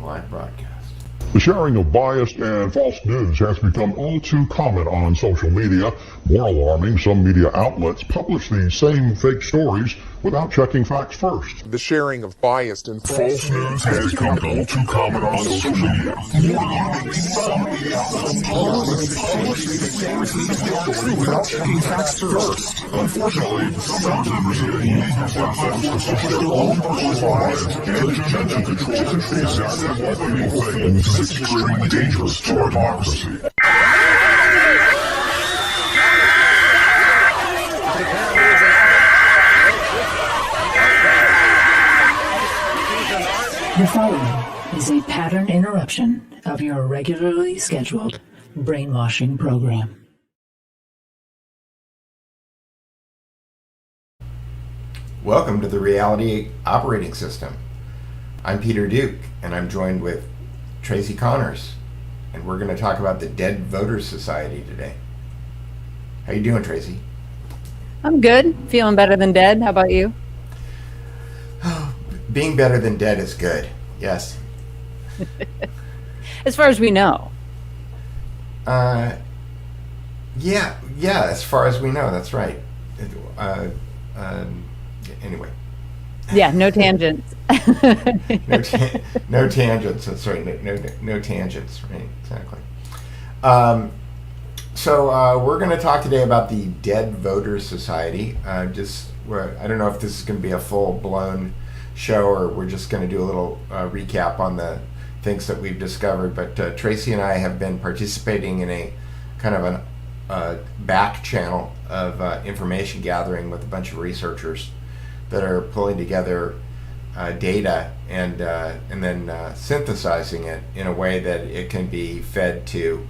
Live broadcast. The sharing of biased and false news has become all too common on social media. More alarming, some media outlets publish these same fake stories without checking facts first. The sharing of biased and false news has become all too common on social media. More alarming, some media outlets publish these same fake stories without checking facts first. Unfortunately, some members of the media platforms to push their own personal bias and agenda control exactly what people think, and this is extremely dangerous to our democracy. The following is a pattern interruption of your regularly scheduled brainwashing program. Welcome to the Reality Operating System. I'm Peter Duke, and I'm joined with Tracy Connors, and we're going to talk about the Dead Voters Society today. How you doing, Tracy? I'm good. Feeling better than dead. How about you? Being better than dead is good. Yes. As far as we know. Yeah. As far as we know, that's right. Anyway. Yeah. No tangents. No tangents. That's right. No tangents. Right. Exactly. So we're going to talk today about the Dead Voters Society. I don't know if this is going to be a full-blown show or we're just going to do a little recap on the things that we've discovered. But Tracy and I have been participating in a kind of a back channel of information gathering with a bunch of researchers that are pulling together data and then synthesizing it in a way that it can be fed to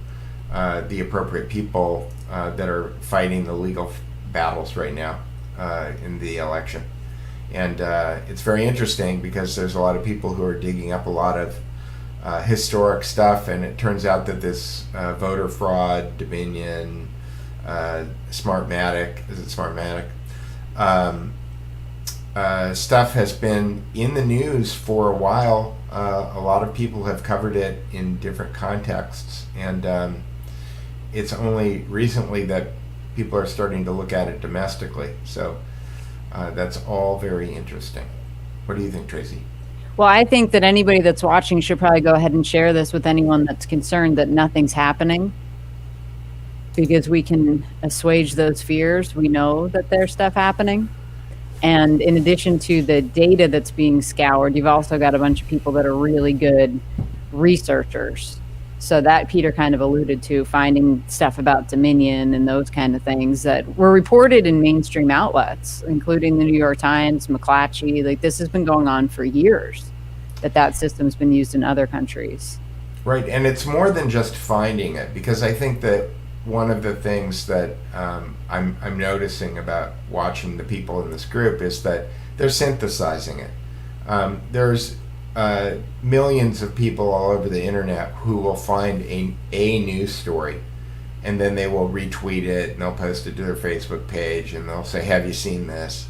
the appropriate people that are fighting the legal battles right now in the election. And it's very interesting because there's a lot of people who are digging up a lot of historic stuff, and it turns out that this voter fraud, Dominion, Smartmatic, stuff has been in the news for a while. A lot of people have covered it in different contexts, and it's only recently that people are starting to look at it domestically. So that's all very interesting. What do you think, Tracy? Well, I think that anybody that's watching should probably go ahead and share this with anyone that's concerned that nothing's happening, because we can assuage those fears. We know that there's stuff happening. And in addition to the data that's being scoured, you've also got a bunch of people that are really good researchers. So that Peter kind of alluded to, finding stuff about Dominion and those kind of things that were reported in mainstream outlets, including the New York Times, McClatchy. Like, this has been going on for years, that system's been used in other countries. Right, and it's more than just finding it, because I think that one of the things that I'm noticing about watching the people in this group is that they're synthesizing it. There's millions of people all over the internet who will find a news story, and then they will retweet it and they'll post it to their Facebook page and they'll say, have you seen this?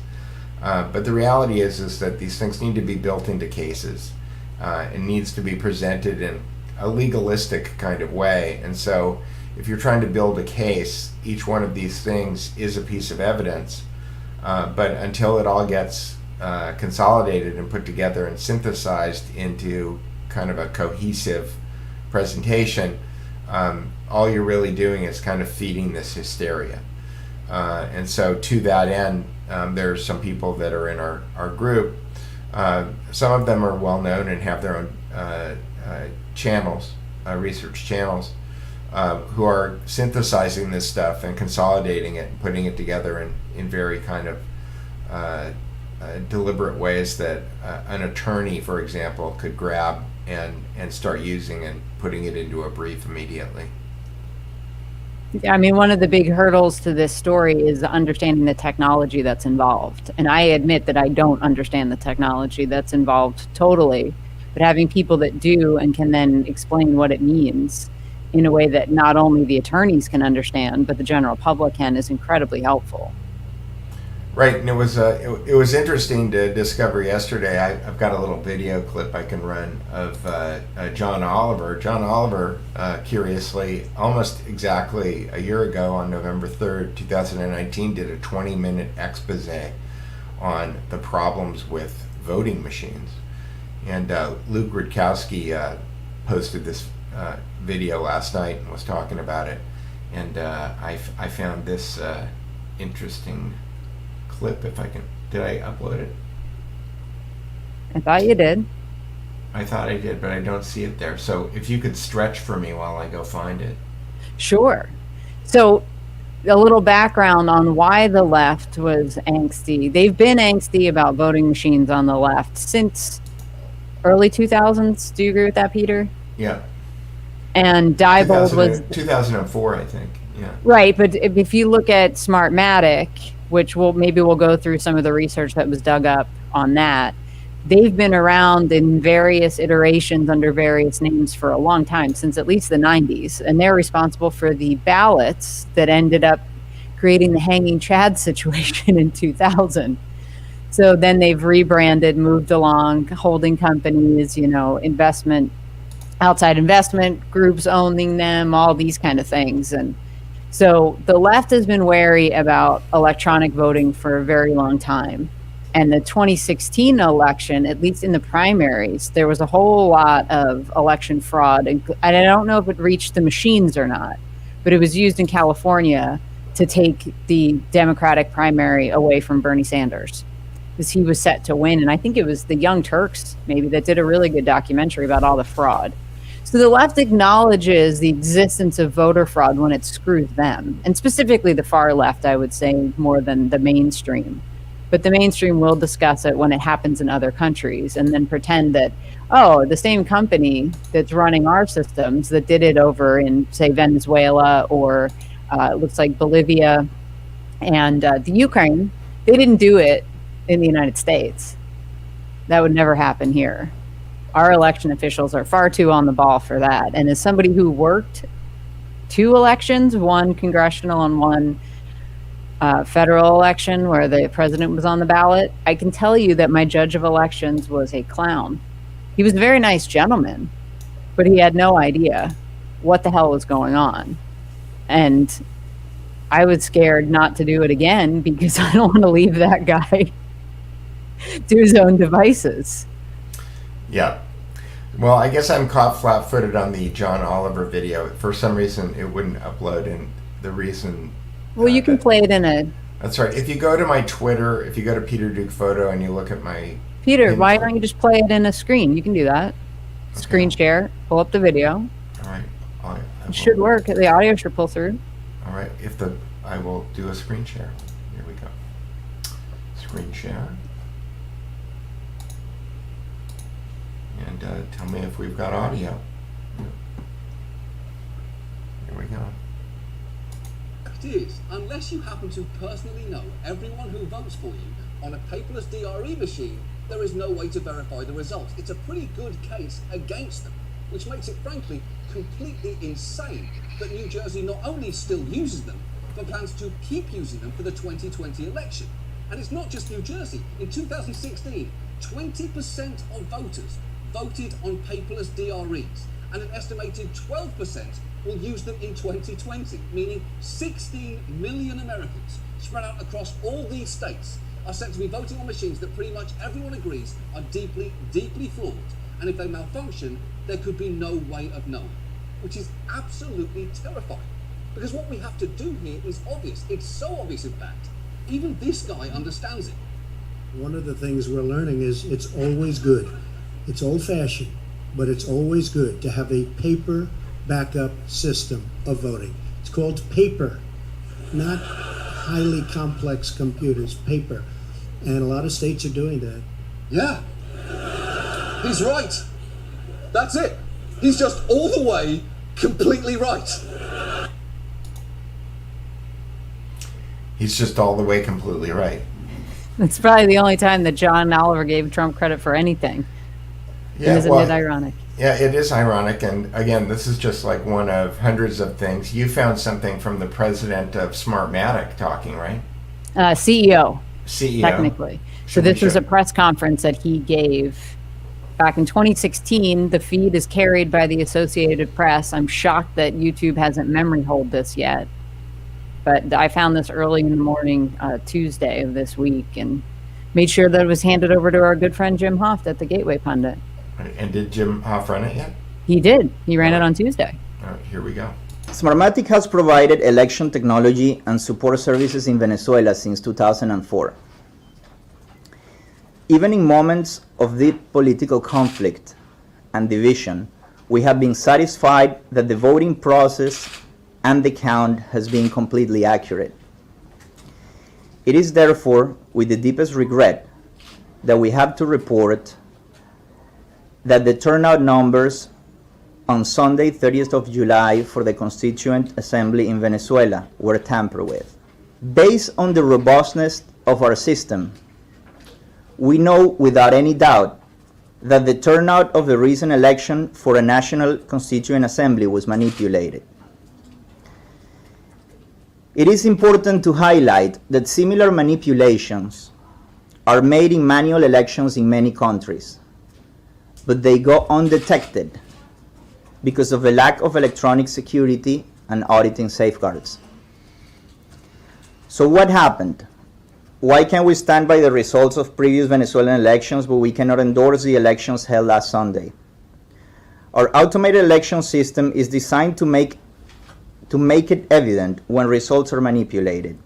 But the reality is that these things need to be built into cases. It needs to be presented in a legalistic kind of way. And so if you're trying to build a case, each one of these things is a piece of evidence. But until it all gets consolidated and put together and synthesized into kind of a cohesive presentation, all you're really doing is kind of feeding this hysteria. And so to that end, there are some people that are in our group. Some of them are well known and have their own channels, research channels, who are synthesizing this stuff and consolidating it and putting it together in very kind of deliberate ways that an attorney, for example, could grab and start using and putting it into a brief immediately. Yeah, I mean, one of the big hurdles to this story is understanding the technology that's involved. And I admit that I don't understand the technology that's involved totally, but having people that do and can then explain what it means in a way that not only the attorneys can understand, but the general public can, is incredibly helpful. Right, and it was interesting to discover yesterday. I've got a little video clip I can run of John Oliver. John Oliver, curiously, almost exactly a year ago on November 3rd, 2019, did a 20-minute expose on the problems with voting machines. And Luke Rutkowski posted this video last night and was talking about it. And I found this interesting clip. If I can, did I upload it? I thought you did. I thought I did, but I don't see it there. So if you could stretch for me while I go find it. Sure. So a little background on why the left was angsty. They've been angsty about voting machines on the left since early 2000s. Do you agree with that, Peter? Yeah. And Diebold was 2004, I think. Yeah. right. But if you look at Smartmatic, which we'll go through some of the research that was dug up on that. They've been around in various iterations under various names for a long time, since at least the 90s. And they're responsible for the ballots that ended up creating the hanging Chad situation in 2000. So then they've rebranded, moved along, holding companies, outside investment groups owning them, all these kind of things. And so the left has been wary about electronic voting for a very long time. And the 2016 election, at least in the primaries, there was a whole lot of election fraud. And I don't know if it reached the machines or not, but it was used in California to take the Democratic primary away from Bernie Sanders, because he was set to win. And I think it was the Young Turks, maybe, that did a really good documentary about all the fraud. So the left acknowledges the existence of voter fraud when it screws them, and specifically the far left, I would say, more than the mainstream. But the mainstream will discuss it when it happens in other countries and then pretend that, oh, the same company that's running our systems that did it over in, say, Venezuela or it looks like Bolivia and the Ukraine, they didn't do it in the United States. That would never happen here. Our election officials are far too on the ball for that. And as somebody who worked 2 elections, one congressional and one federal election where the president was on the ballot, I can tell you that my judge of elections was a clown. He was a very nice gentleman, but he had no idea what the hell was going on. And I was scared not to do it again because I don't want to leave that guy to his own devices. Yeah. Well, I guess I'm caught flat-footed on the John Oliver video. For some reason, it wouldn't upload, and the reason... Well, you can play it in a... That's right. If you go to my Twitter, if you go to Peter Duke Photo and you look at my... Peter, why don't you just play it in a screen? You can do that. Okay. Screen share, pull up the video. All right. It should work. The audio should pull through. All right. I will do a screen share. Here we go. Screen share. And tell me if we've got audio. Here we go. It is, unless you happen to personally know everyone who votes for you on a paperless DRE machine, there is no way to verify the results. It's a pretty good case against them, which makes it, frankly, completely insane that New Jersey not only still uses them, but plans to keep using them for the 2020 election. And it's not just New Jersey. In 2016, 20% of voters voted on paperless DREs, and an estimated 12% will use them in 2020, meaning 16 million Americans spread out across all these states are set to be voting on machines that pretty much everyone agrees are deeply, deeply flawed, and if they malfunction, there could be no way of knowing, which is absolutely terrifying. Because what we have to do here is obvious. It's so obvious, in fact. Even this guy understands it. One of the things we're learning is it's always good. It's old-fashioned, but it's always good to have a paper backup system of voting. It's called paper, not highly complex computers, paper. And a lot of states are doing that. Yeah, he's right. That's it. He's just all the way completely right. He's just all the way completely right. That's probably the only time that John Oliver gave Trump credit for anything. Yeah, Isn't it ironic? Yeah, it is ironic. And again, this is just like one of hundreds of things. You found something from the president of Smartmatic talking, right? CEO. CEO. technically. So Should we this was a check? press conference that he gave back in 2016. The feed is carried by the Associated Press. I'm shocked that YouTube hasn't memory hold this yet. But I found this early in the morning, Tuesday of this week, and made sure that it was handed over to our good friend Jim Hoft at the Gateway Pundit. And did Jim Hoff run it yet? He did. He ran it on Tuesday. All right, here we go. Smartmatic has provided election technology and support services in Venezuela since 2004. Even in moments of deep political conflict and division, we have been satisfied that the voting process and the count has been completely accurate. It is therefore with the deepest regret that we have to report that the turnout numbers on Sunday, 30th of July for the Constituent Assembly in Venezuela were tampered with. Based on the robustness of our system, we know without any doubt that the turnout of the recent election for a National Constituent Assembly was manipulated. It is important to highlight that similar manipulations are made in manual elections in many countries, but they go undetected because of a lack of electronic security and auditing safeguards. So what happened? Why can we stand by the results of previous Venezuelan elections, but we cannot endorse the elections held last Sunday? Our automated election system is designed to make it evident when results are manipulated.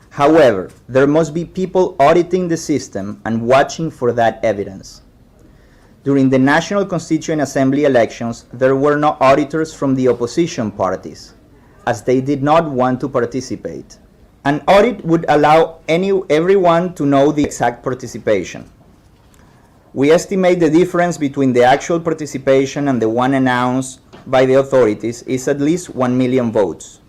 However, there must be people auditing the system and watching for that evidence. During the National Constituent Assembly elections, there were no auditors from the opposition parties, as they did not want to participate. An audit would allow everyone to know the exact participation. We estimate the difference between the actual participation and the one announced by the authorities is at least 1 million votes.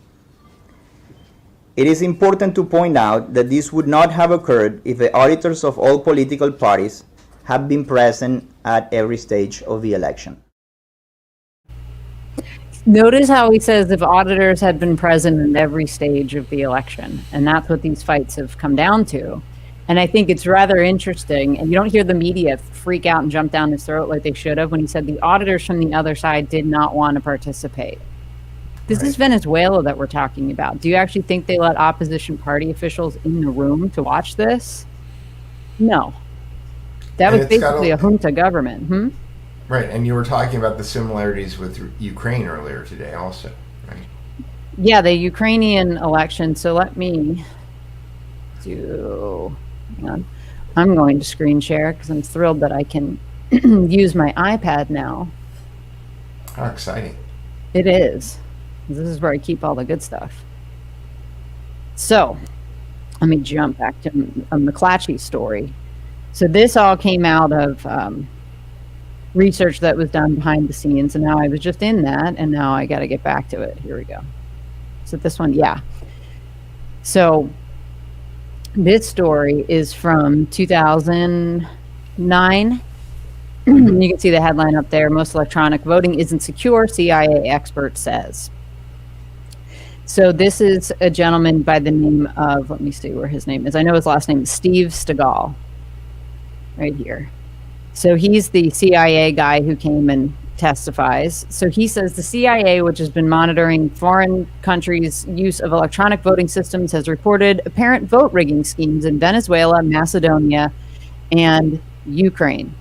It is important to point out that this would not have occurred if the auditors of all political parties have been present at every stage of the election. Notice how he says if auditors had been present in every stage of the election, and that's what these fights have come down to. And I think it's rather interesting, and you don't hear the media freak out and jump down his throat like they should have when he said the auditors from the other side did not want to participate. This is Venezuela that we're talking about. Do you actually think they let opposition party officials in the room to watch this? No. That was basically a junta government. Right, and you were talking about the similarities with Ukraine earlier today also, right? Yeah, the Ukrainian election. So let me do... Hang on. I'm going to screen share because I'm thrilled that I can use my iPad now. How exciting. It is. This is where I keep all the good stuff. So let me jump back to a McClatchy story. So this all came out of research that was done behind the scenes, and now I was just in that, and now I got to get back to it. Here we go. So this one, yeah. So this story is from 2009. You can see the headline up there. Most electronic voting isn't secure, CIA expert says. So this is a gentleman by the name of, let me see where his name is. I know his last name is Steve Stegall, right here. So he's the CIA guy who came and testifies. So he says the CIA, which has been monitoring foreign countries' use of electronic voting systems, has reported apparent vote rigging schemes in Venezuela, Macedonia, and Ukraine,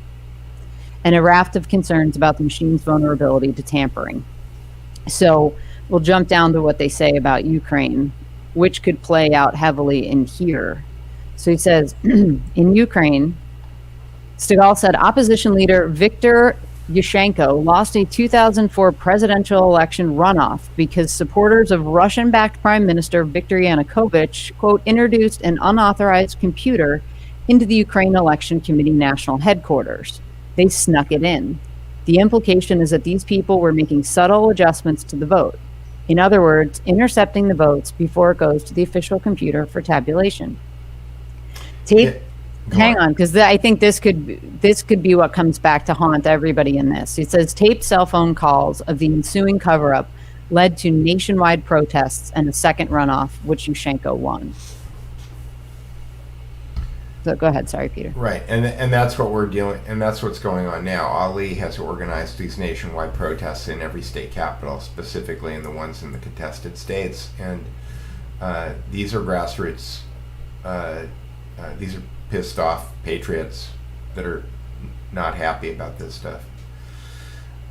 and a raft of concerns about the machine's vulnerability to tampering. So we'll jump down to what they say about Ukraine, which could play out heavily in here. So he says, in Ukraine, Stegall said opposition leader Viktor Yushchenko lost a 2004 presidential election runoff because supporters of Russian-backed Prime Minister Viktor Yanukovych, quote, introduced an unauthorized computer into the Ukraine Election Committee national headquarters. They snuck it in. The implication is that these people were making subtle adjustments to the vote. In other words, intercepting the votes before it goes to the official computer for tabulation. Hang on, because I think this could be what comes back to haunt everybody in this. It says taped cell phone calls of the ensuing cover-up led to nationwide protests and a second runoff, which Yushchenko won. So go ahead. Sorry, Peter. Right, and that's what we're dealing, and that's what's going on now. Ali has organized these nationwide protests in every state capital, specifically in the ones in the contested states, and these are grassroots. These are pissed off patriots that are not happy about this stuff.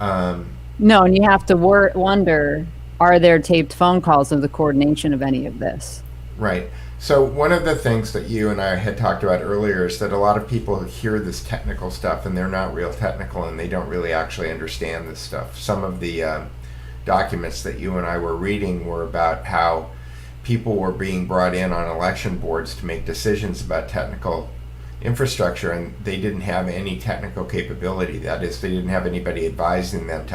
No, and you have to wonder: are there taped phone calls of the coordination of any of this? Right. So one of the things that you and I had talked about earlier is that a lot of people hear this technical stuff and they're not real technical and they don't really actually understand this stuff. Some of the documents that you and I were reading were about how people were being brought in on election boards to make decisions about technical infrastructure, and they didn't have any technical capability. That is, they didn't have anybody advising them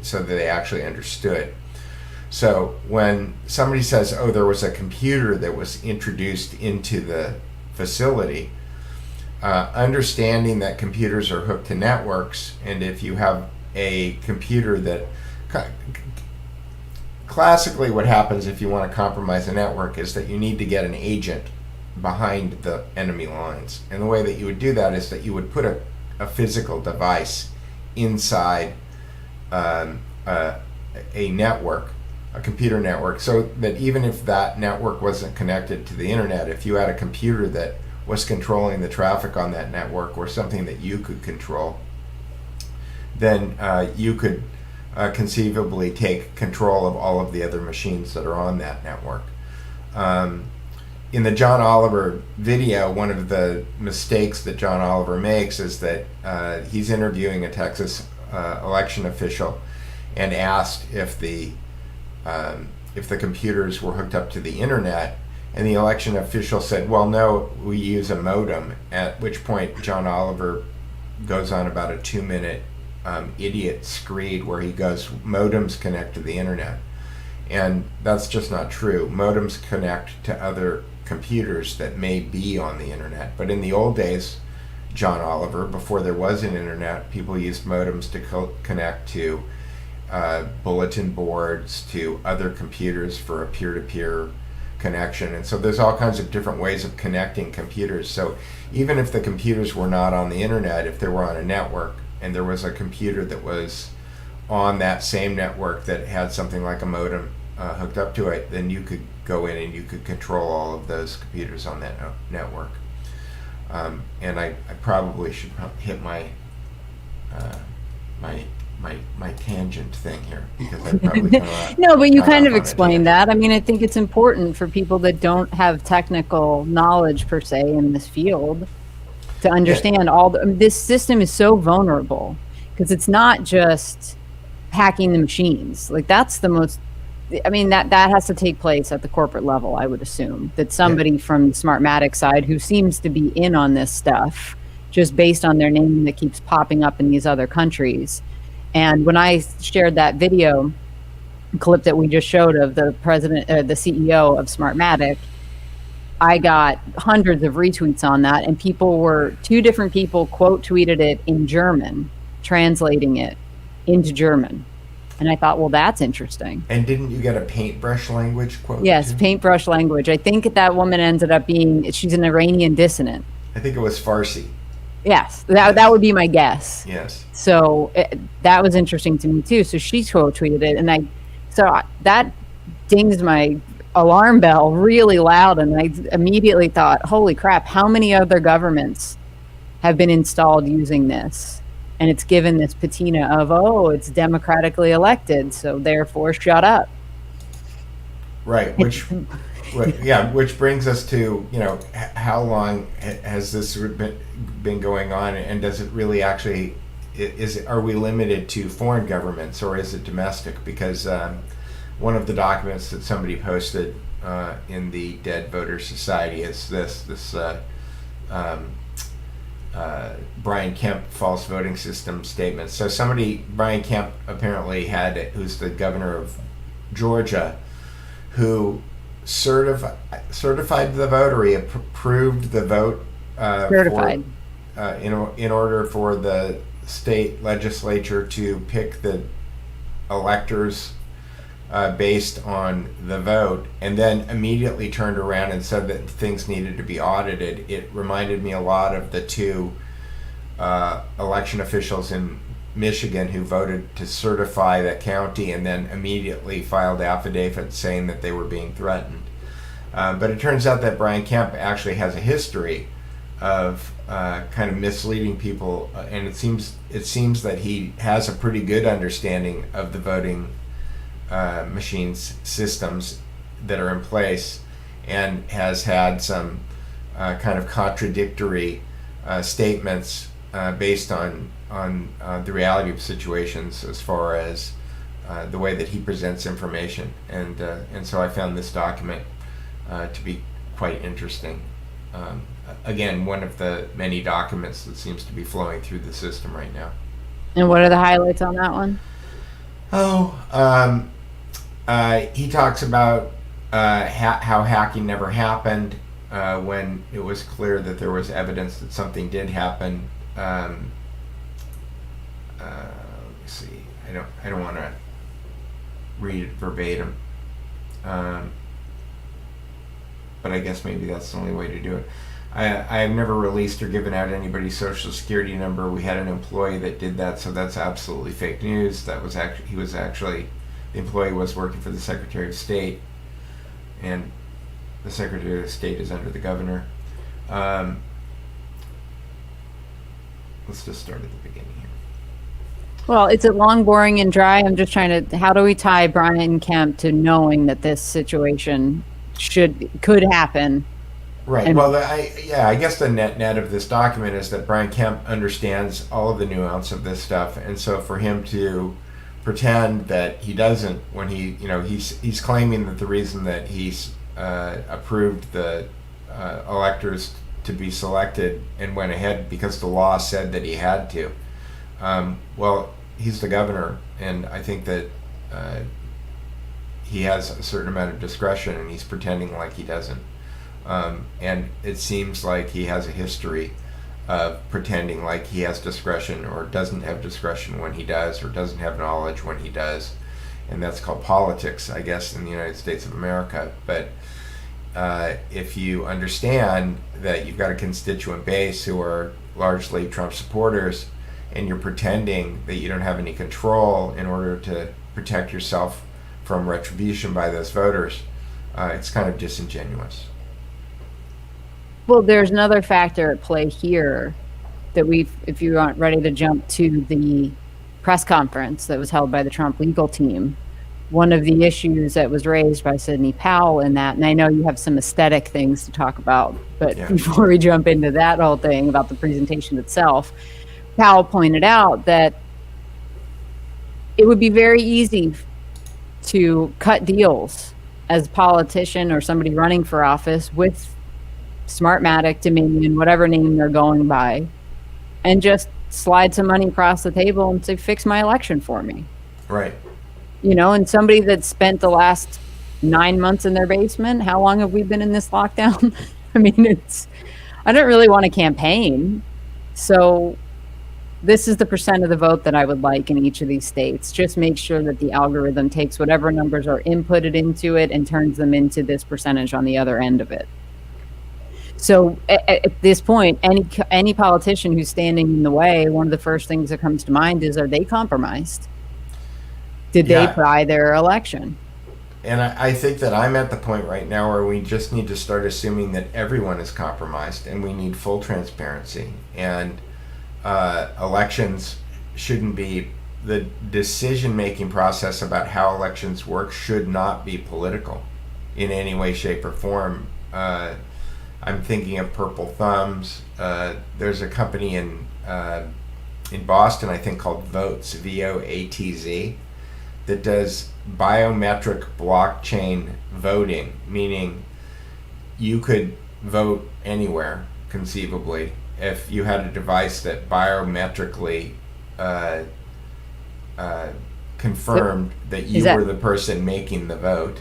so that they actually understood. So when somebody says, oh, there was a computer that was introduced into the facility, understanding that computers are hooked to networks, and if you have a computer that classically what happens if you want to compromise a network is that you need to get an agent behind the enemy lines. And the way that you would do that is that you would put a physical device inside a network, a computer network, so that even if that network wasn't connected to the internet, if you had a computer that was controlling the traffic on that network or something that you could control, then you could conceivably take control of all of the other machines that are on that network. In the John Oliver video, one of the mistakes that John Oliver makes is that he's interviewing a Texas election official and asked if the computers were hooked up to the internet, and the election official said, well, no, we use a modem, at which point John Oliver goes on about a 2-minute idiot screed where he goes, modems connect to the internet. And that's just not true. Modems connect to other computers that may be on the internet. But in the old days, John Oliver, before there was an internet, people used modems to connect to bulletin boards, to other computers for a peer-to-peer connection. And so there's all kinds of different ways of connecting computers. So even if the computers were not on the internet, if they were on a network and there was a computer that was on that same network that had something like a modem hooked up to it, then you could go in and you could control all of those computers on that network. And I probably should hit my my tangent thing here, because I probably no, but you kind of explained that. I mean, I think it's important for people that don't have technical knowledge per se in this field to understand this system is so vulnerable, because it's not just hacking the machines. Like, that's the most, I mean, that has to take place at the corporate level, I would assume, that somebody from the Smartmatic side who seems to be in on this stuff just based on their name that keeps popping up in these other countries. And when I shared that video clip that we just showed of the president, the CEO of Smartmatic, I got hundreds of retweets on that, and two different people quote tweeted it in German, translating it into German. And I thought, well, that's interesting. And didn't you get a paintbrush language quote? Yes, too? paintbrush language. I think that woman ended up she's an Iranian dissident. I think it was Farsi. Yes, that would be my guess. Yes. So that was interesting to me too. So she quote tweeted it, and that dings my alarm bell really loud, and I immediately thought, holy crap, how many other governments have been installed using this? And it's given this patina of, oh, it's democratically elected, so therefore shut up. Right, which brings us to, how long has this been going on, and does it really actually, are we limited to foreign governments, or is it domestic? Because one of the documents that somebody posted in the Dead Voter Society is this Brian Kemp false voting system statement. So Brian Kemp apparently who's the governor of Georgia, who certified the vote, or he approved the vote Certified. In order for the state legislature to pick the electors based on the vote, and then immediately turned around and said that things needed to be audited. It reminded me a lot of the two election officials in Michigan who voted to certify that county and then immediately filed affidavits saying that they were being threatened. But it turns out that Brian Kemp actually has a history of kind of misleading people, and it seems that he has a pretty good understanding of the voting machines systems that are in place, and has had some kind of contradictory statements based on the reality of situations as far as the way that he presents information, and so I found this document to be quite interesting. Again, one of the many documents that seems to be flowing through the system right now. And what are the highlights on that one? He talks about how hacking never happened when it was clear that there was evidence that something did happen. Let me see. I don't want to read it verbatim, but I guess maybe that's the only way to do it. I have never released or given out anybody's social security number. We had an employee that did that, so that's absolutely fake news. That was the employee was working for the Secretary of State, and the Secretary of State is under the governor. Let's just start at the beginning here. Well, it's a long, boring, and dry. I'm just trying to, how do we tie Brian Kemp to knowing that this situation could happen? Right. Well, I guess the net of this document is that Brian Kemp understands all of the nuance of this stuff, and so for him to pretend that he doesn't, when he's claiming that the reason that he's approved the electors to be selected and went ahead because the law said that he had to. Well, he's the governor, and I think that he has a certain amount of discretion, and he's pretending like he doesn't. And it seems like he has a history of pretending like he has discretion or doesn't have discretion when he does, or doesn't have knowledge when he does. And that's called politics, I guess, in the United States of America. But if you understand that you've got a constituent base who are largely Trump supporters, and you're pretending that you don't have any control in order to protect yourself from retribution by those voters, it's kind of disingenuous. Well, there's another factor at play here that if you aren't ready to jump to the press conference that was held by the Trump legal team, one of the issues that was raised by Sidney Powell in that, and I know you have some aesthetic things to talk about, but before we jump into that whole thing about the presentation itself, Powell pointed out that it would be very easy to cut deals as a politician or somebody running for office with Smartmatic, Dominion, whatever name they're going by, and just slide some money across the table and say, fix my election for me. Right. And somebody that spent the last 9 months in their basement, how long have we been in this lockdown? I mean, I don't really want to campaign. So this is the percent of the vote that I would like in each of these states. Just make sure that the algorithm takes whatever numbers are inputted into it and turns them into this percentage on the other end of it. So at this point, any politician who's standing in the way, one of the first things that comes to mind is, are they compromised? Did they buy their election? And I think that I'm at the point right now where we just need to start assuming that everyone is compromised, and we need full transparency. And elections shouldn't be, the decision-making process about how elections work should not be political in any way, shape, or form. I'm thinking of Purple Thumbs. There's a company in Boston, I think, called Votes, VOATZ, that does biometric blockchain voting, meaning you could vote anywhere, conceivably, if you had a device that biometrically confirmed that you were the person making the vote.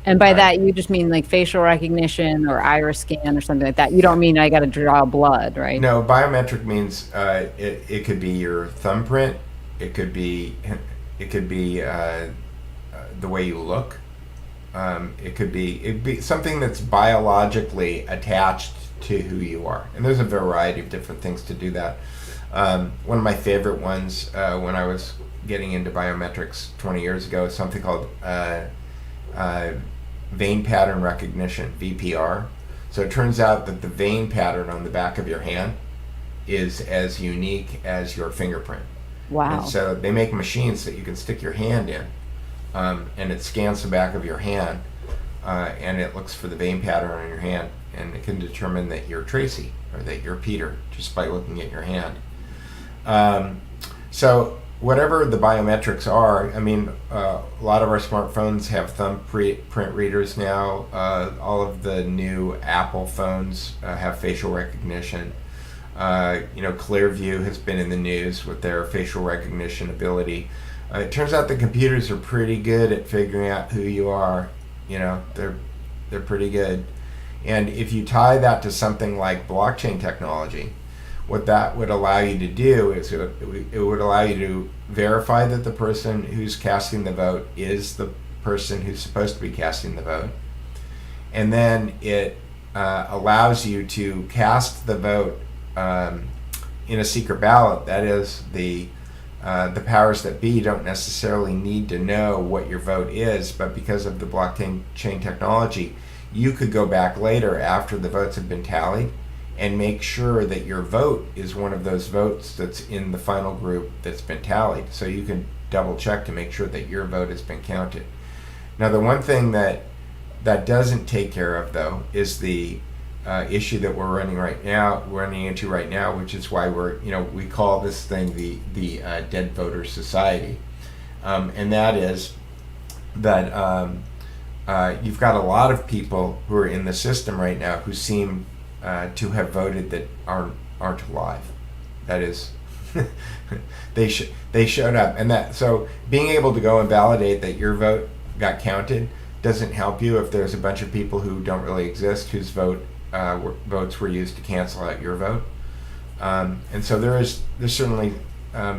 And by that, you just mean like facial recognition or iris scan or something like that. You don't mean I got to draw blood, right? No, biometric means it could be your thumbprint. It could be the way you look. It'd be something that's biologically attached to who you are, and there's a variety of different things to do that. One of my favorite ones when I was getting into biometrics 20 years ago is something called vein pattern recognition, VPR. So it turns out that the vein pattern on the back of your hand is as unique as your fingerprint. Wow. And so they make machines that you can stick your hand in, and it scans the back of your hand, and it looks for the vein pattern on your hand, and it can determine that you're Tracy or that you're Peter just by looking at your hand. So whatever the biometrics are, I mean, a lot of our smartphones have thumbprint readers now. All of the new Apple phones have facial recognition. Clearview has been in the news with their facial recognition ability. It turns out the computers are pretty good at figuring out who you are. They're pretty good. And if you tie that to something like blockchain technology, what that would allow you to do is it would allow you to verify that the person who's casting the vote is the person who's supposed to be casting the vote. And then it allows you to cast the vote in a secret ballot. That is, the powers that be don't necessarily need to know what your vote is, but because of the blockchain technology, you could go back later after the votes have been tallied and make sure that your vote is one of those votes that's in the final group that's been tallied. So you can double check to make sure that your vote has been counted. Now, the one thing that doesn't take care of, though, is the issue that we're running into right now, which is why we call this thing the Dead Voter Society, and that is that you've got a lot of people who are in the system right now who seem to have voted that aren't alive. That is, they showed up, and that so being able to go and validate that your vote got counted doesn't help you if there's a bunch of people who don't really exist whose votes were used to cancel out your vote. And so there's certainly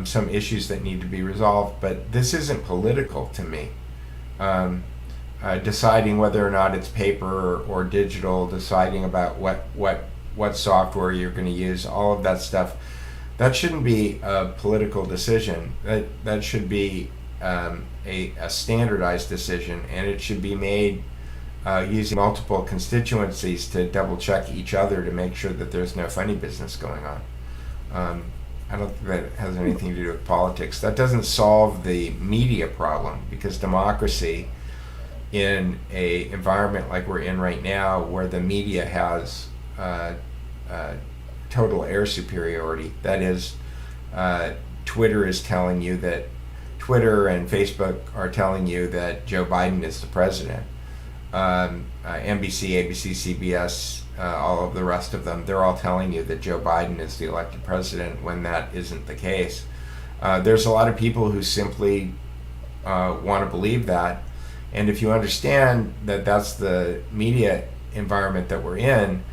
some issues that need to be resolved, but this isn't political to me. Deciding whether or not it's paper or digital, deciding about what software you're going to use, all of that stuff, that shouldn't be a political decision. That should be a standardized decision, and it should be made using multiple constituencies to double check each other to make sure that there's no funny business going on. I don't think that has anything to do with politics. That doesn't solve the media problem, because democracy in a environment like we're in right now, where the media has total air superiority, that is, Twitter and Facebook are telling you that Joe Biden is the president. NBC, ABC, CBS, all of the rest of them, they're all telling you that Joe Biden is the elected president, when that isn't the case. There's a lot of people who simply want to believe that, and if you understand that that's the media environment that we're in,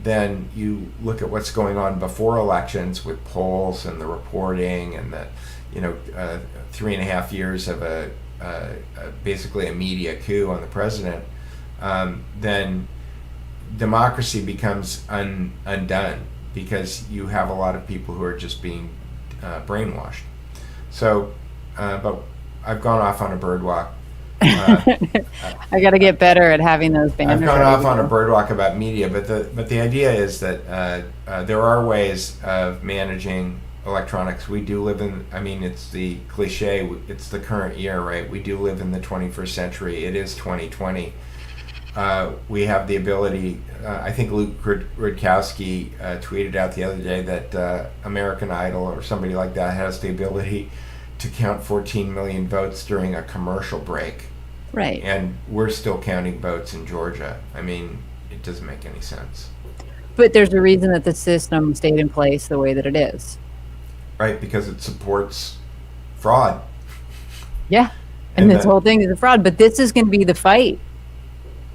then you look at what's going on before elections with polls and the reporting and the 3.5 years of basically a media coup on the president. Then democracy becomes undone, because you have a lot of people who are just being brainwashed. So, but I've gone off on a bird walk. I got to get better at having those banners. I've gone off on a bird walk about media, but the idea is that there are ways of managing electronics. We do live in, it's the cliche, it's the current year, right? We do live in the 21st century. It is 2020. We have the ability, I think Luke Rudkowski tweeted out the other day that American Idol or somebody like that has the ability to count 14 million votes during a commercial break. Right. And we're still counting votes in Georgia. It doesn't make any sense. But there's a reason that the system stayed in place the way that it is. Right, because it supports fraud. Yeah. And this whole thing is a fraud. But this is going to be the fight.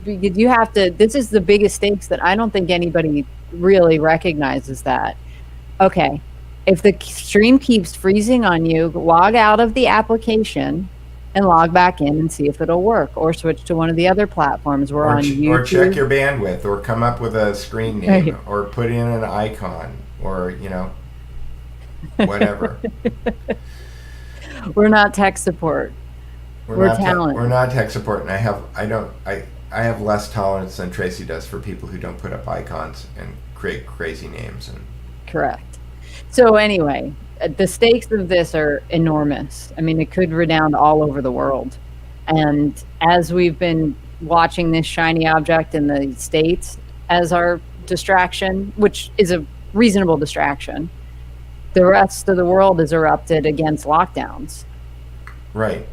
Because you have to, this is the biggest stakes that I don't think anybody really recognizes that. Okay. If the stream keeps freezing on you, log out of the application and log back in and see if it'll work, or switch to one of the other platforms. We're on YouTube. Or check your bandwidth, or come up with a screen name, Right. or put in an icon, or whatever. We're not tech support. We're not talent. We're not tech support, and I have less tolerance than Tracy does for people who don't put up icons and create crazy names. And Correct. So anyway, the stakes of this are enormous. I mean, it could redound all over the world. And as we've been watching this shiny object in the States as our distraction, which is a reasonable distraction, the rest of the world has erupted against lockdowns. right,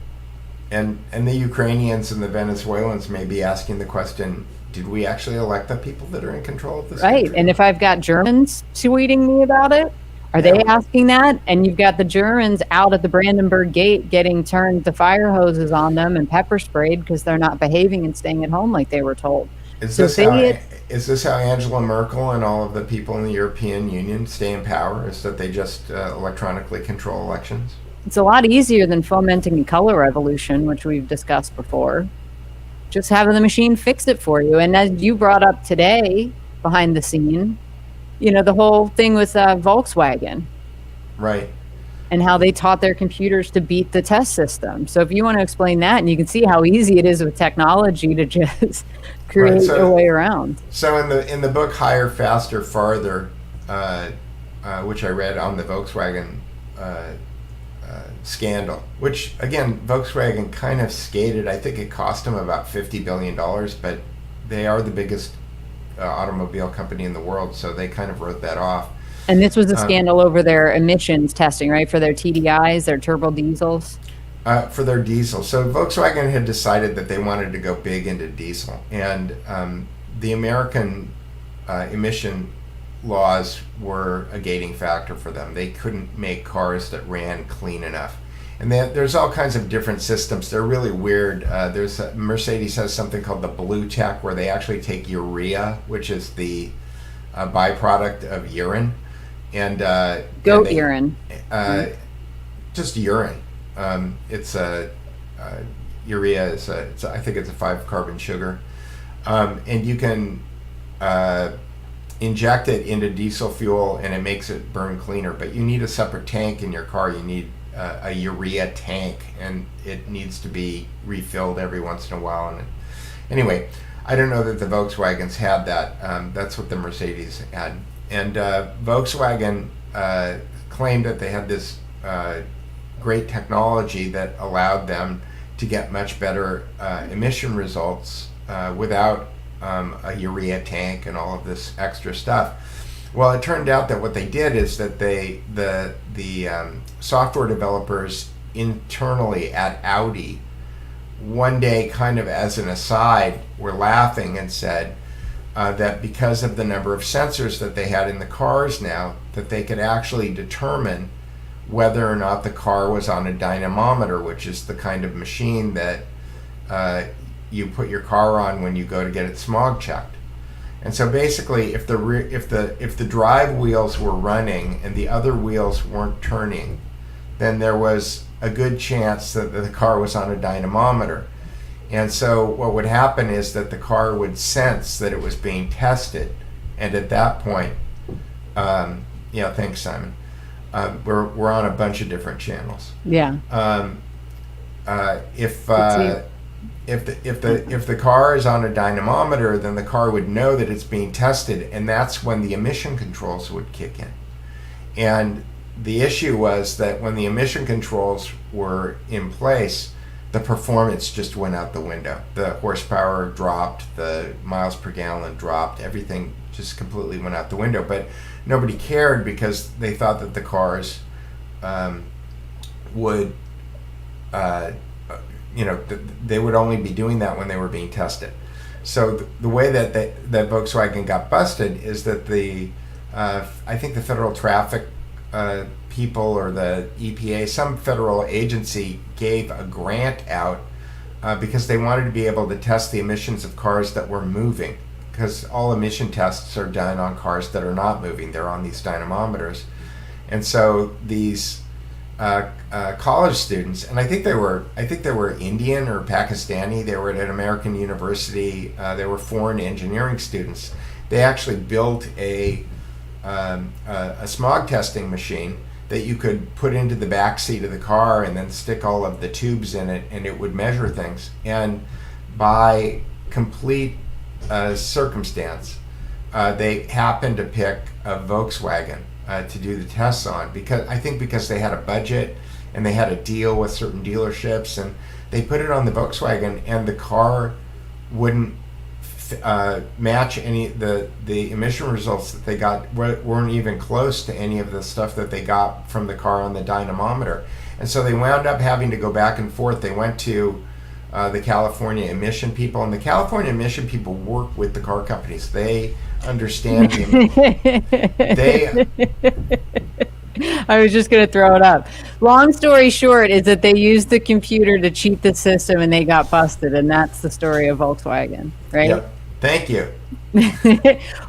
and the Ukrainians and the Venezuelans may be asking the question: did we actually elect the people that are in control of this Right. country? And if I've got Germans tweeting me about it, are they asking that? And you've got the Germans out at the Brandenburg Gate getting turned the fire hoses on them and pepper sprayed because they're not behaving and staying at home like they were told. Is So this how Angela Merkel and all of the people in the European Union stay in power? Is that they just electronically control elections? It's a lot easier than fomenting a color revolution, which we've discussed before. Just having the machine fix it for you. And as you brought up today, behind the scene, the whole thing with Volkswagen Right. and how they taught their computers to beat the test system. So if you want to explain that, and you can see how easy it is with technology to just create a way around. So in the book Higher, Faster, Farther, which I read on the Volkswagen scandal, which again Volkswagen kind of skated. I think it cost them about $50 billion, but they are the biggest automobile company in the world, so they kind of wrote that off. And this was a scandal over their emissions testing, right? For their TDIs, their turbo diesels. For their diesel. So Volkswagen had decided that they wanted to go big into diesel, and the American emission laws were a gating factor for them. They couldn't make cars that ran clean enough. And there's all kinds of different systems. They're really weird. Mercedes has something called the Blue Tech, where they actually take urea, which is the byproduct of urine, and Goat urine. Just urine. It's urea is I think it's a 5-carbon sugar, and you can inject it into diesel fuel, and it makes it burn cleaner. But you need a separate tank in your car. You need a urea tank, and it needs to be refilled every once in a while. And anyway, I don't know that the Volkswagens had that. That's what the Mercedes had. And Volkswagen claimed that they had this great technology that allowed them to get much better emission results without a urea tank and all of this extra stuff. Well, it turned out that what they did is that the software developers internally at Audi one day, kind of as an aside, were laughing and said that because of the number of sensors that they had in the cars now, that they could actually determine whether or not the car was on a dynamometer, which is the kind of machine that you put your car on when you go to get it smog checked. And so basically, if the drive wheels were running and the other wheels weren't turning, then there was a good chance that the car was on a dynamometer. And so what would happen is that the car would sense that it was being tested, and at that point, thanks, Simon. We're on a bunch of different channels. Yeah. If the car is on a dynamometer, then the car would know that it's being tested, and that's when the emission controls would kick in. And the issue was that when the emission controls were in place, the performance just went out the window. The horsepower dropped, the miles per gallon dropped, everything just completely went out the window. But nobody cared because they thought that the cars would they would only be doing that when they were being tested. So the way that that Volkswagen got busted is that I think the federal traffic people or the EPA, some federal agency, gave a grant out because they wanted to be able to test the emissions of cars that were moving, because all emission tests are done on cars that are not moving. They're on these dynamometers. And so these college students, and I think they were Indian or Pakistani. They were at an American university. They were foreign engineering students. They actually built a smog testing machine that you could put into the back seat of the car and then stick all of the tubes in it, and it would measure things. And by complete circumstance, they happened to pick a Volkswagen to do the tests on, because they had a budget and they had a deal with certain dealerships, and they put it on the Volkswagen, and the car wouldn't match any the emission results that they got weren't even close to any of the stuff that they got from the car on the dynamometer. And so they wound up having to go back and forth. They went to the California emission people, and the California emission people work with the car companies. They understand I was just going to throw it up. Long story short is that they used the computer to cheat the system and they got busted, and that's the story of Volkswagen, right? Yep. Thank you.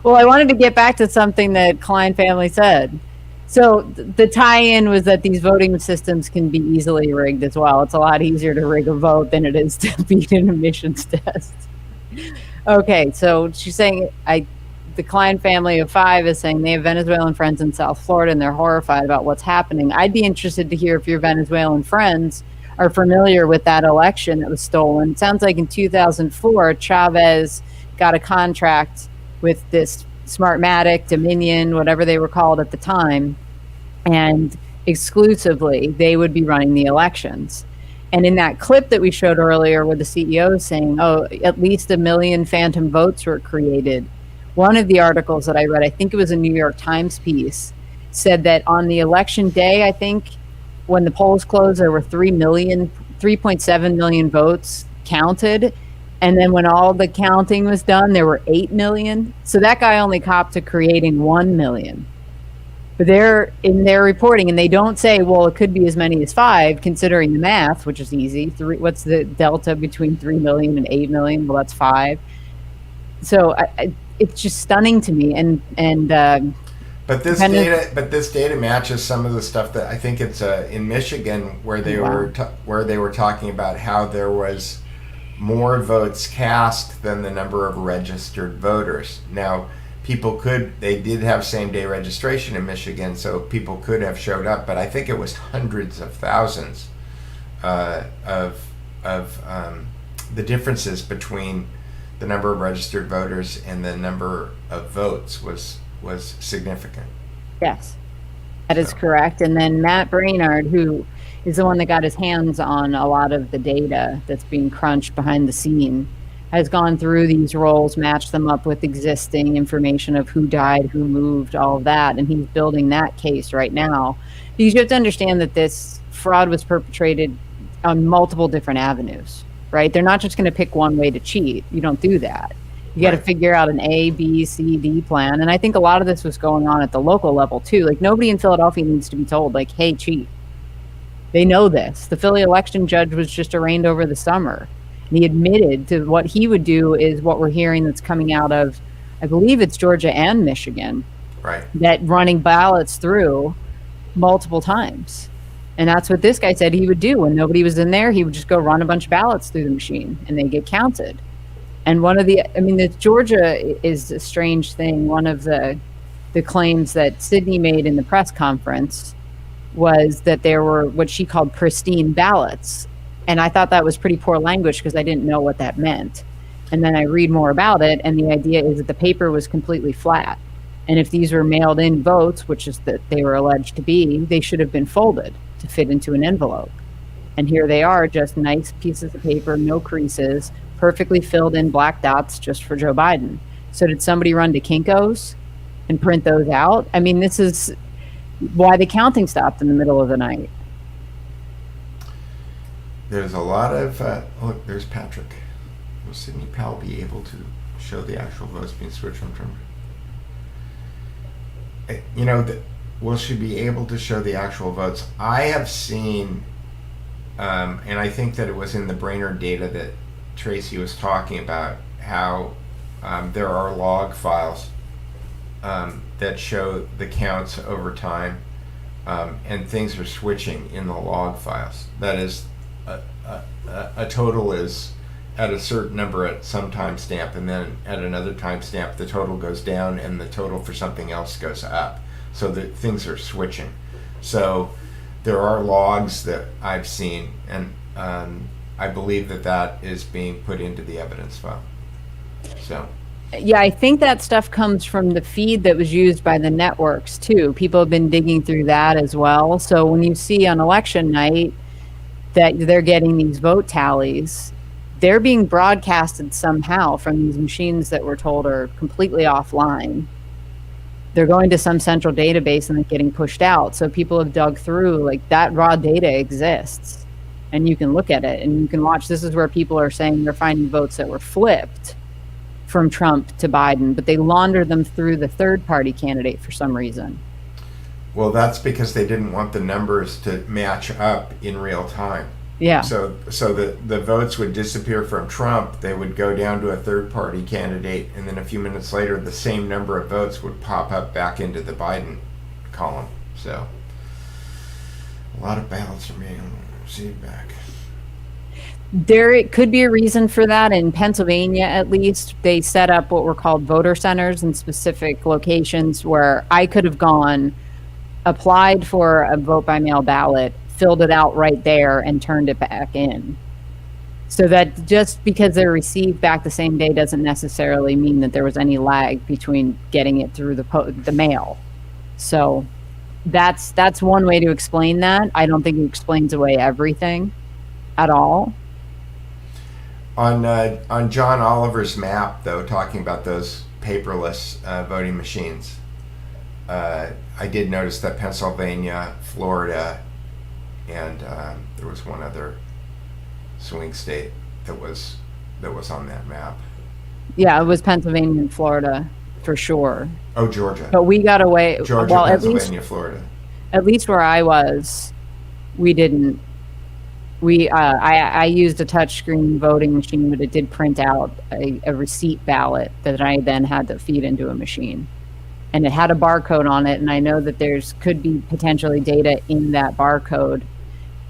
Well, I wanted to get back to something that Klein family said. So the tie-in was that these voting systems can be easily rigged as well. It's a lot easier to rig a vote than it is to beat an emissions test. Okay, so she's saying the Klein family of 5 is saying they have Venezuelan friends in South Florida and they're horrified about what's happening. I'd be interested to hear if your Venezuelan friends are familiar with that election that was stolen. It sounds like in 2004, Chavez got a contract with this Smartmatic, Dominion, whatever they were called at the time, and exclusively they would be running the elections. And in that clip that we showed earlier where the CEO is saying, oh, at least 1 million phantom votes were created, one of the articles that I read, I think it was a New York Times piece, said that on the election day, I think, when the polls closed, there were 3.7 million votes counted. And then when all the counting was done, there were 8 million. So that guy only copped to creating 1 million. But they're in their reporting, and they don't say, well, it could be as many as 5, considering the math, which is easy. What's the delta between 3 million and 8 million? Well, that's 5. So it's just stunning to me. But this data matches some of the stuff that I think it's in Michigan, where they were talking about how there was more votes cast than the number of registered voters. Now, they did have same-day registration in Michigan, so people could have showed up, but I think it was hundreds of thousands of the differences between the number of registered voters and the number of votes was significant. Yes, that is correct. And then Matt Brainard, who is the one that got his hands on a lot of the data that's being crunched behind the scene, has gone through these rolls, matched them up with existing information of who died, who moved, all of that, and he's building that case right now. Because you have to understand that this fraud was perpetrated on multiple different avenues, right? They're not just going to pick one way to cheat. You don't do that. You got to figure out an A, B, C, D plan. And I think a lot of this was going on at the local level too. Like, nobody in Philadelphia needs to be told, like, hey, cheat. They know this. The Philly election judge was just arraigned over the summer. And he admitted to what he would do is what we're hearing that's coming out of, I believe it's Georgia and Michigan, right? That running ballots through multiple times. And that's what this guy said he would do. When nobody was in there, he would just go run a bunch of ballots through the machine and they get counted. And the Georgia is a strange thing. One of the claims that Sydney made in the press conference was that there were what she called pristine ballots. And I thought that was pretty poor language because I didn't know what that meant. And then I read more about it, and the idea is that the paper was completely flat. And if these were mailed in votes, which is that they were alleged to be, they should have been folded to fit into an envelope. And here they are, just nice pieces of paper, no creases, perfectly filled in black dots just for Joe Biden. So did somebody run to Kinko's and print those out? I mean, this is why the counting stopped in the middle of the night. There's a lot of, look, there's Patrick. Will Sidney Powell be able to show the actual votes being switched from Trump? Will she be able to show the actual votes? I have seen, and I think that it was in the Brainerd data that Tracy was talking about, how there are log files that show the counts over time and things are switching in the log files. That is, a total is at a certain number at some timestamp, and then at another timestamp the total goes down and the total for something else goes up. So that things are switching. So there are logs that I've seen, and I believe that is being put into the evidence file. So. Yeah, I think that stuff comes from the feed that was used by the networks too. People have been digging through that as well. So when you see on election night that they're getting these vote tallies, they're being broadcasted somehow from these machines that we're told are completely offline. They're going to some central database and they're getting pushed out. So people have dug through, like, that raw data exists and you can look at it and you can watch. This is where people are saying they're finding votes that were flipped from Trump to Biden, but they launder them through the third party candidate for some reason. Well, that's because they didn't want the numbers to match up in real time. Yeah. So the votes would disappear from Trump. They would go down to a third party candidate, and then a few minutes later, the same number of votes would pop up back into the Biden column. So a lot of ballots are being received back. There could be a reason for that. In Pennsylvania, at least, they set up what were called voter centers in specific locations where I could have gone, applied for a vote by mail ballot, filled it out right there, and turned it back in. So that just because they're received back the same day doesn't necessarily mean that there was any lag between getting it through the mail. So that's one way to explain that. I don't think it explains away everything at all. On John Oliver's map, though, talking about those paperless voting machines, I did notice that Pennsylvania, Florida, and there was one other swing state that was on that map. Yeah, it was Pennsylvania and Florida for sure. Oh, Georgia. But we got away. Georgia, well, Pennsylvania, Florida. At least where I was, we didn't. I used a touchscreen voting machine, but it did print out a receipt ballot that I then had to feed into a machine. And it had a barcode on it, and I know that could be potentially data in that barcode,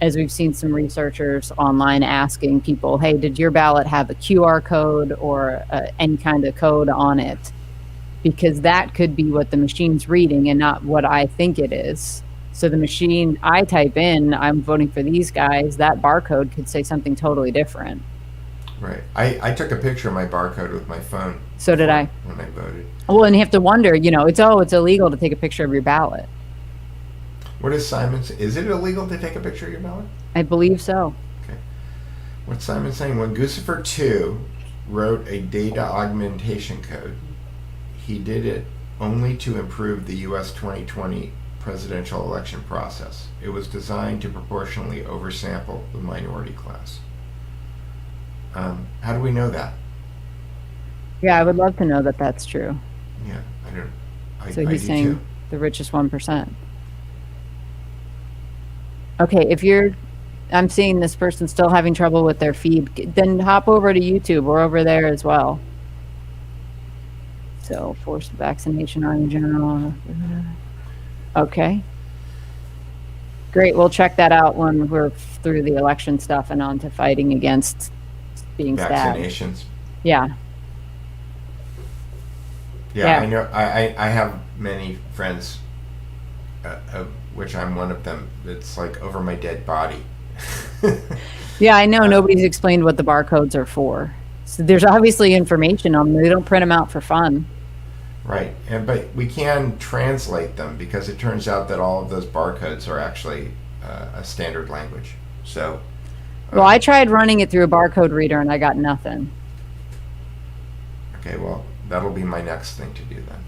as we've seen some researchers online asking people, hey, did your ballot have a QR code or any kind of code on it? Because that could be what the machine's reading and not what I think it is. So the machine I type in, I'm voting for these guys, that barcode could say something totally different. Right. I took a picture of my barcode with my phone. So did I. When I voted. Well, and you have to wonder, it's illegal to take a picture of your ballot. What is Simon saying? Is it illegal to take a picture of your ballot? I believe so. Okay. What's Simon saying? When Guccifer 2 wrote a data augmentation code, he did it only to improve the U.S. 2020 presidential election process. It was designed to proportionally oversample the minority class. How do we know that? Yeah, I would love to know that that's true. Yeah, So he's do saying too. the richest 1%. Okay, I'm seeing this person still having trouble with their feed, then hop over to YouTube. We're over there as well. So forced vaccination are in general. Okay. Great. We'll check that out when we're through the election stuff and on to fighting against being stabbed. Vaccinations. Yeah. Yeah, I know. I have many friends, of which I'm one of them. It's like over my dead body. Yeah, I know. Nobody's explained what the barcodes are for. So there's obviously information on them. They don't print them out for fun. Right, but we can translate them because it turns out that all of those barcodes are actually a standard language. So. Well, I tried running it through a barcode reader and I got nothing. Okay, well, that'll be my next thing to do then.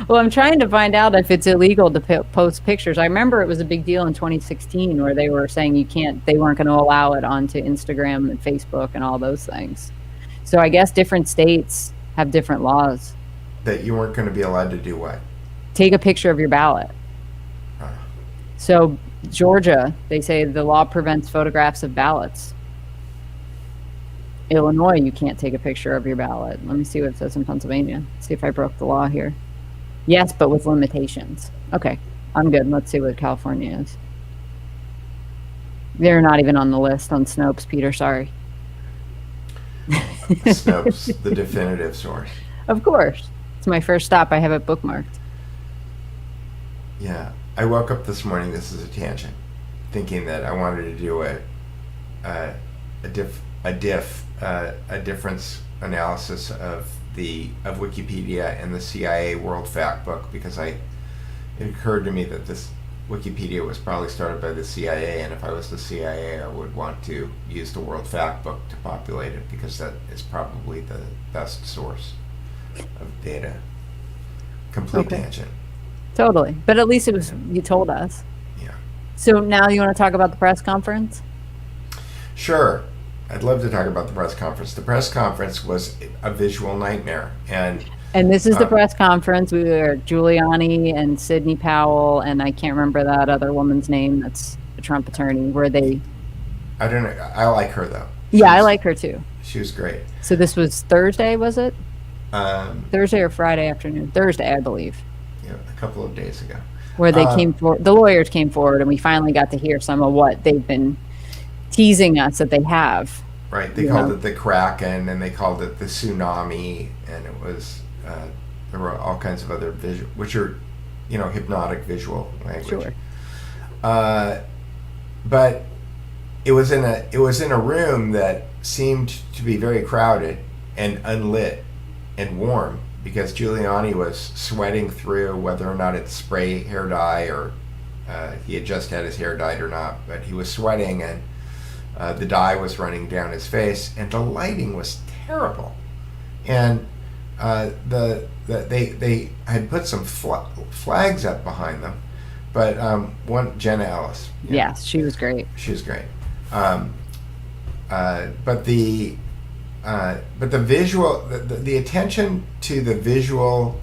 Well, I'm trying to find out if it's illegal to post pictures. I remember it was a big deal in 2016 where they were saying they weren't going to allow it onto Instagram and Facebook and all those things. So I guess different states have different laws. That you weren't going to be allowed to do what? Take a picture of your ballot. So Georgia, they say the law prevents photographs of ballots. Illinois, you can't take a picture of your ballot. Let me see what it says in Pennsylvania. See if I broke the law here. Yes, but with limitations. Okay, I'm good. Let's see what California is. They're not even on the list on Snopes, Peter. Sorry. Snopes, the definitive source. Of course. It's my first stop. I have it bookmarked. Yeah. I woke up this morning, this is a tangent, thinking that I wanted to do a difference analysis of Wikipedia and the CIA World Fact Book, because it occurred to me that this Wikipedia was probably started by the CIA, and if I was the CIA, I would want to use the World Fact Book to populate it, because that is probably the best source of data. Complete tangent. Totally. But at least it was, you told us. Yeah. So now you want to talk about the press conference? Sure. I'd love to talk about the press conference. The press conference was a visual nightmare. And this is the press conference. We were Giuliani and Sidney Powell, and I can't remember that other woman's name that's a Trump attorney, where they... I don't know. I like her, though. I like her, too. She was great. So this was Thursday, was it? Thursday or Friday afternoon? Thursday, I believe. Yeah, a couple of days ago. Where they the lawyers came forward, and we finally got to hear some of what they've been teasing us that they have. Right. They called it the Kraken, and they called it the tsunami, and it was, there were all kinds of other visual, which are, hypnotic visual language. Sure. But it was in a room that seemed to be very crowded and unlit and warm, because Giuliani was sweating through, whether or not it's spray hair dye or he had just had his hair dyed or not, but he was sweating, and the dye was running down his face, and the lighting was terrible. And they had put some flags up behind them, but Jenna Ellis. Yes, she was great. She was great. But the visual, the attention to the visual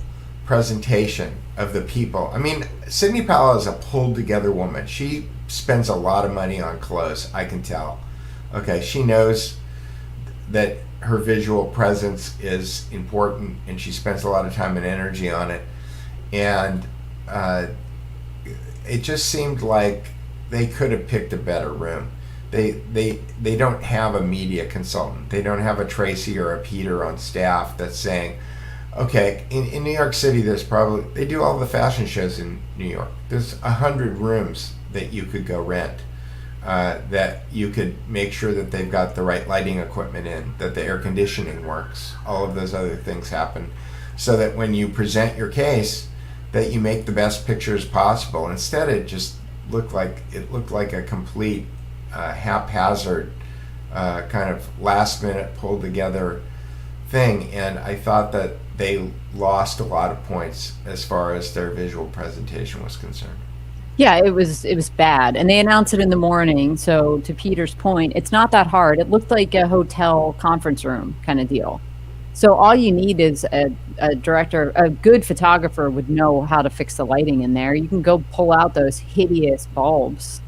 presentation of the people. I mean, Sidney Powell is a pulled together woman. She spends a lot of money on clothes, I can tell. Okay, she knows that her visual presence is important, and she spends a lot of time and energy on it. And it just seemed like they could have picked a better room. They don't have a media consultant. They don't have a Tracy or a Peter on staff that's saying, okay, in New York City, they do all the fashion shows in New York. There's 100 rooms that you could go rent, that you could make sure that they've got the right lighting equipment in, that the air conditioning works, all of those other things happen, so that when you present your case, that you make the best pictures possible. Instead, it looked like a complete haphazard, kind of last minute pulled together thing, and I thought that they lost a lot of points as far as their visual presentation was concerned. Yeah, it was bad, and they announced it in the morning. So to Peter's point, it's not that hard. It looked like a hotel conference room kind of deal. So all you need is a director, a good photographer would know how to fix the lighting in there. You can go pull out those hideous bulbs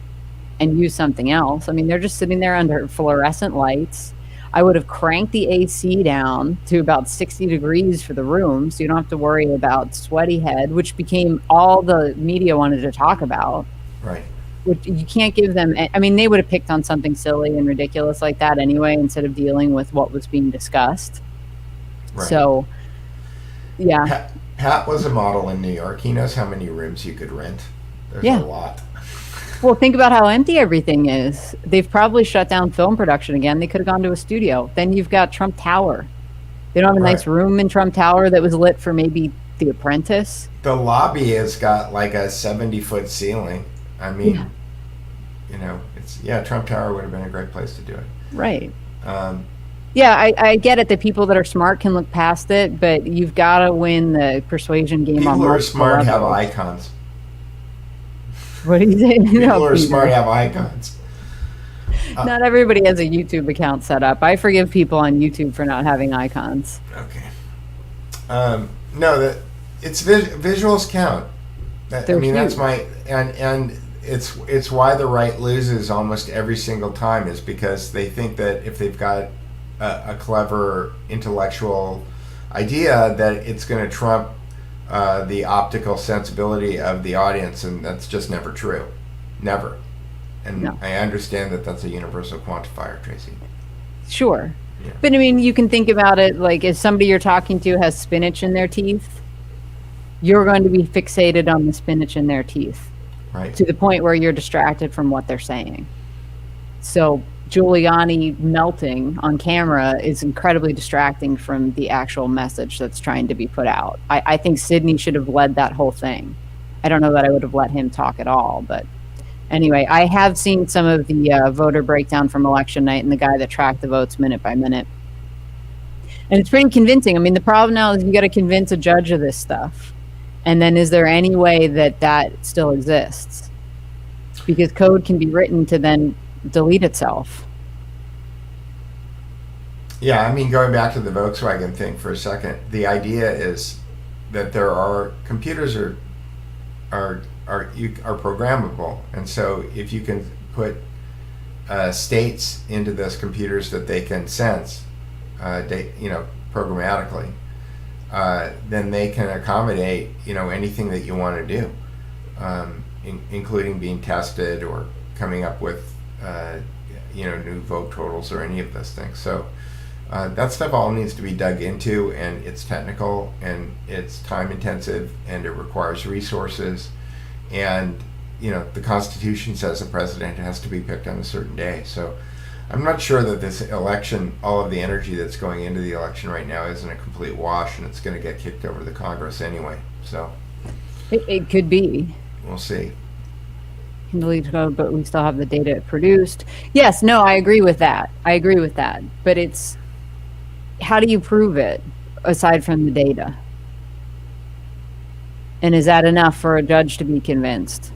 and use something else. I mean, they're just sitting there under fluorescent lights. I would have cranked the AC down to about 60 degrees for the room, so you don't have to worry about sweaty head, which became all the media wanted to talk about. Right. Which you can't give them. I mean, they would have picked on something silly and ridiculous like that anyway, instead of dealing with what was being discussed. Right. So, yeah. Pat was a model in New York. He knows how many rooms you could rent. There's a lot. Well, think about how empty everything is. They've probably shut down film production again. They could have gone to a studio. Then you've got Trump Tower. They don't have a nice room in Trump Tower that was lit for maybe The Apprentice. The lobby has got like a 70-foot ceiling. I mean, Trump Tower would have been a great place to do it. Right. I get it that people that are smart can look past it, but you've got to win the persuasion game. People on who are smart have levels. icons. What do you say? People who are smart have icons. Not everybody has a YouTube account set up. I forgive people on YouTube for not having icons. Okay. No, it's visuals count. That's my and it's why the right loses almost every single time, is because they think that if they've got a clever intellectual idea, that it's going to trump the optical sensibility of the audience, and that's just never true. Never. And No. I understand that that's a universal quantifier, Tracy. Sure. Yeah. But I mean, you can think about it like if somebody you're talking to has spinach in their teeth, you're going to be fixated on the spinach in their teeth Right. to the point where you're distracted from what they're saying. So Giuliani melting on camera is incredibly distracting from the actual message that's trying to be put out. I think Sidney should have led that whole thing. I don't know that I would have let him talk at all, but anyway, I have seen some of the voter breakdown from election night and the guy that tracked the votes minute by minute. And it's pretty convincing. I mean, the problem now is you got to convince a judge of this stuff. And then is there any way that that still exists? Because code can be written to then delete itself. Yeah, I mean, going back to the Volkswagen thing for a second, the idea is that there are computers are programmable, and so if you can put states into those computers that they can sense, programmatically, then they can accommodate anything that you want to do, including being tested or coming up with new vote totals or any of those things. So that stuff all needs to be dug into, and it's technical and it's time intensive and it requires resources. And the Constitution says the president has to be picked on a certain day. So I'm not sure that this election, all of the energy that's going into the election right now, isn't a complete wash, and it's going to get kicked over to the Congress anyway. So It could be. we'll see. Can delete code, but we still have the data produced. Yes, no, I agree with that. But it's, how do you prove it aside from the data? And is that enough for a judge to be convinced?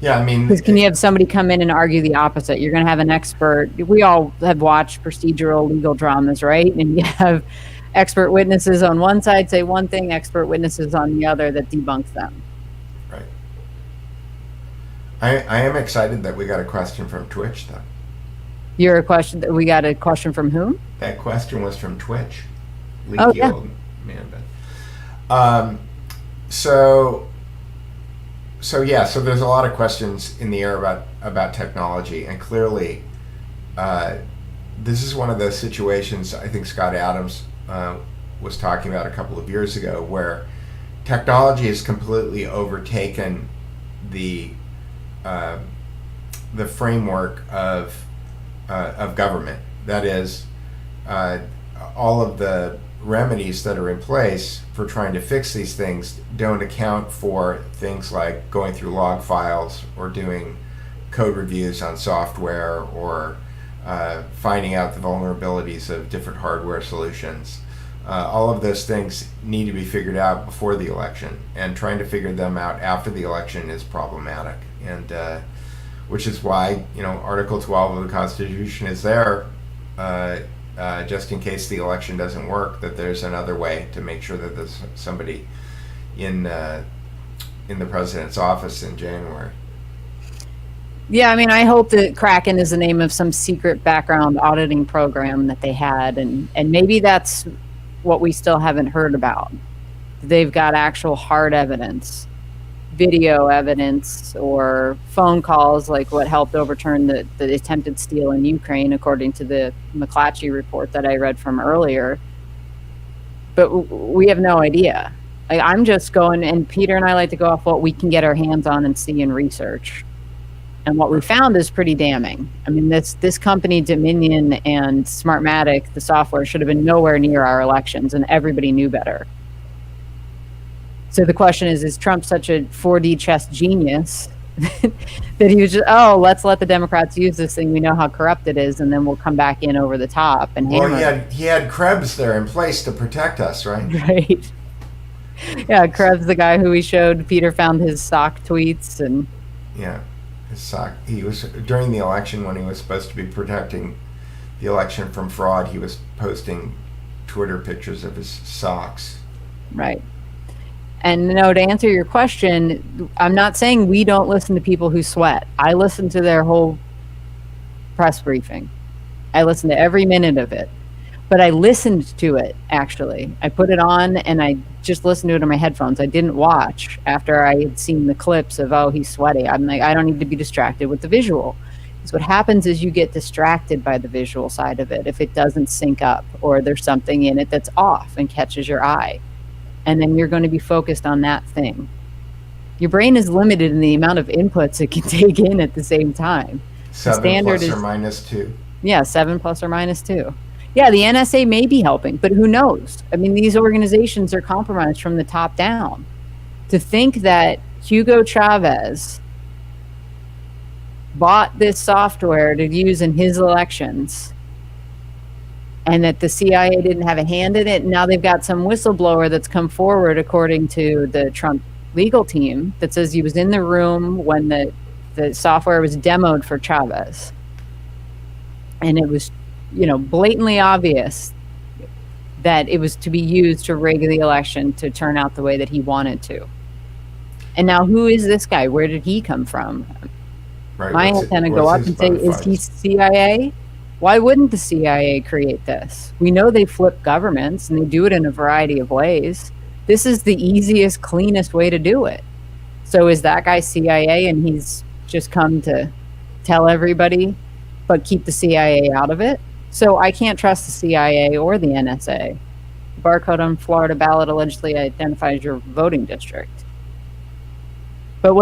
Yeah, I mean, Because can you have somebody come in and argue the opposite? You're going to have an expert. We all have watched procedural legal dramas, right? And you have expert witnesses on one side say one thing, expert witnesses on the other that debunks them. right. I am excited that we got a question from Twitch, though. We got a question from whom? That question was from Twitch. Oh, Leaky yeah. old man. But, so there's a lot of questions in the air about technology, and clearly, this is one of those situations I think Scott Adams was talking about a couple of years ago, where technology has completely overtaken the framework of government. That is, all of the remedies that are in place for trying to fix these things don't account for things like going through log files or doing code reviews on software or finding out the vulnerabilities of different hardware solutions. All of those things need to be figured out before the election, and trying to figure them out after the election is problematic. And which is why Article 12 of the Constitution is there, just in case the election doesn't work, that there's another way to make sure that there's somebody in the president's office in January. Yeah, I mean, I hope that Kraken is the name of some secret background auditing program that they had, and maybe that's what we still haven't heard about. They've got actual hard evidence, video evidence, or phone calls like what helped overturn the attempted steal in Ukraine, according to the McClatchy report that I read from earlier. But we have no idea. I'm just going, and Peter and I like to go off what we can get our hands on and see in research. And what we found is pretty damning. I mean, this company, Dominion and Smartmatic, the software, should have been nowhere near our elections, and everybody knew better. So the question is Trump such a 4D chess genius that he was just, let's let the Democrats use this thing. We know how corrupt it is, and then we'll come back in over the top and hammer. Well, he had Krebs there in place to protect us, right? Right. Yeah, Krebs, the guy who we showed Peter found his sock tweets and. Yeah, his sock. He was during the election when he was supposed to be protecting the election from fraud. He was posting Twitter pictures of his socks. Right. And no, to answer your question, I'm not saying we don't listen to people who sweat. I listen to their whole press briefing. I listen to every minute of it. but I listened to it, actually. I put it on and I just listened to it on my headphones. I didn't watch after I had seen the clips of, oh, he's sweaty. I'm like, I don't need to be distracted with the visual. Because what happens is you get distracted by the visual side of it if it doesn't sync up or there's something in it that's off and catches your eye. And then you're going to be focused on that thing. Your brain is limited in the amount of inputs it can take in at the same time. 7 plus or minus 2. Yeah, 7 plus or minus 2. Yeah, the NSA may be helping, but who knows? I mean, these organizations are compromised from the top down. To think that Hugo Chavez bought this software to use in his elections and that the CIA didn't have a hand in it, now they've got some whistleblower that's come forward, according to the Trump legal team, that says he was in the room when the software was demoed for Chavez. And it was, blatantly obvious that it was to be used to rig the election to turn out the way that he wanted to. And now, who is this guy? Where did he come from? Right. My antenna go up and say, is he CIA? Why wouldn't the CIA create this? We know they flip governments and they do it in a variety of ways. This is the easiest, cleanest way to do it. So is that guy CIA and he's just come to tell everybody, but keep the CIA out of it? So I can't trust the CIA or the NSA. The barcode on Florida ballot allegedly identifies your voting district. But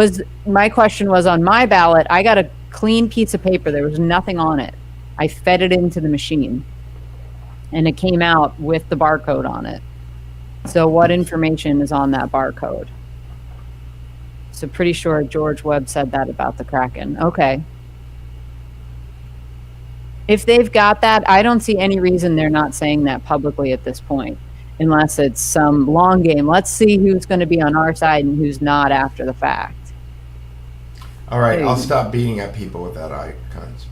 my question was, on my ballot, I got a clean piece of paper. There was nothing on it. I fed it into the machine, and it came out with the barcode on it. So what information is on that barcode? So pretty sure George Webb said that about the Kraken. Okay. If they've got that, I don't see any reason they're not saying that publicly at this point, unless it's some long game. Let's see who's going to be on our side and who's not after the fact. All right, I'll stop beating up people with that icons.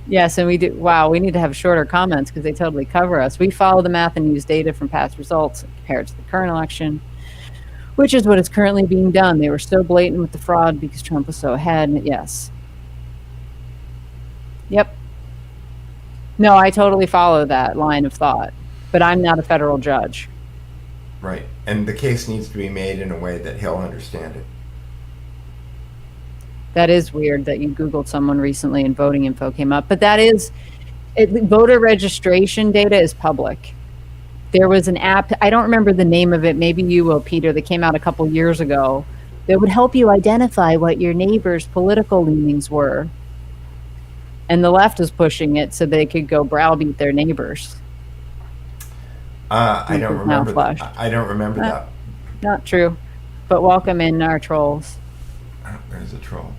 Yes, and we do. Wow, we need to have shorter comments because they totally cover us. We follow the math and use data from past results compared to the current election, which is what is currently being done. They were so blatant with the fraud because Trump was so ahead. Yes. Yep. No, I totally follow that line of thought, but I'm not a federal judge. Right, and the case needs to be made in a way that he'll understand it. That is weird that you Googled someone recently and voting info came up, but voter registration data is public. There was an app, I don't remember the name of it, maybe you will, Peter, that came out a couple years ago that would help you identify what your neighbor's political leanings were. And the left is pushing it so they could go browbeat their neighbors. I don't remember that. I don't remember that. Not true, but welcome in our trolls. Oh, there's a troll.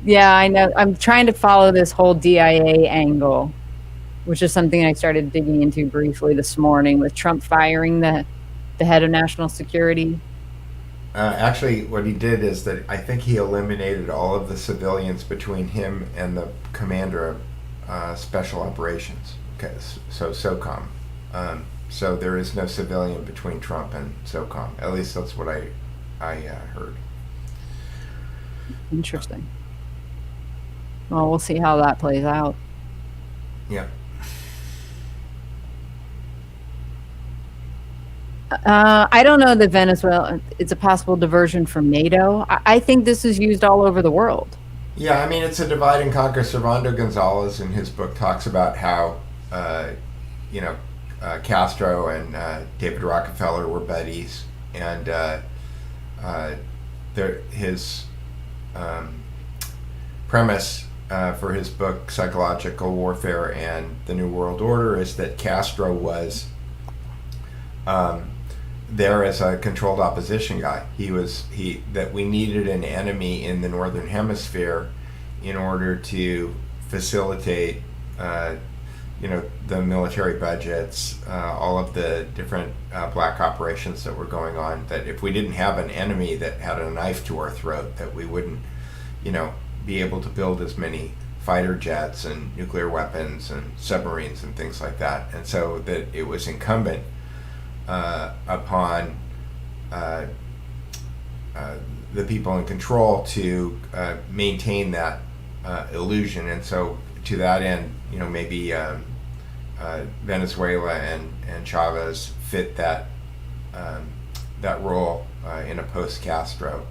Yeah, I know. I'm trying to follow this whole DIA angle, which is something I started digging into briefly this morning with Trump firing the head of national security. Actually, what he did is that I think he eliminated all of the civilians between him and the commander of special operations. Okay, so SOCOM. So there is no civilian between Trump and SOCOM. At least that's what I heard. Interesting. Well, we'll see how that plays out. Yeah. I don't know that Venezuela, it's a possible diversion from NATO. I think this is used all over the world. Yeah, I mean, it's a divide and conquer. Servando Gonzalez in his book talks about how, Castro and David Rockefeller were buddies, and his premise for his book, Psychological Warfare and the New World Order, is that Castro was there as a controlled opposition guy. That we needed an enemy in the Northern Hemisphere in order to facilitate the military budgets, all of the different black operations that were going on, that if we didn't have an enemy that had a knife to our throat, that we wouldn't, be able to build as many fighter jets and nuclear weapons and submarines and things like that. And so that it was incumbent upon the people in control to maintain that illusion. And so to that end, maybe Venezuela and Chavez fit that role in a post-Castro.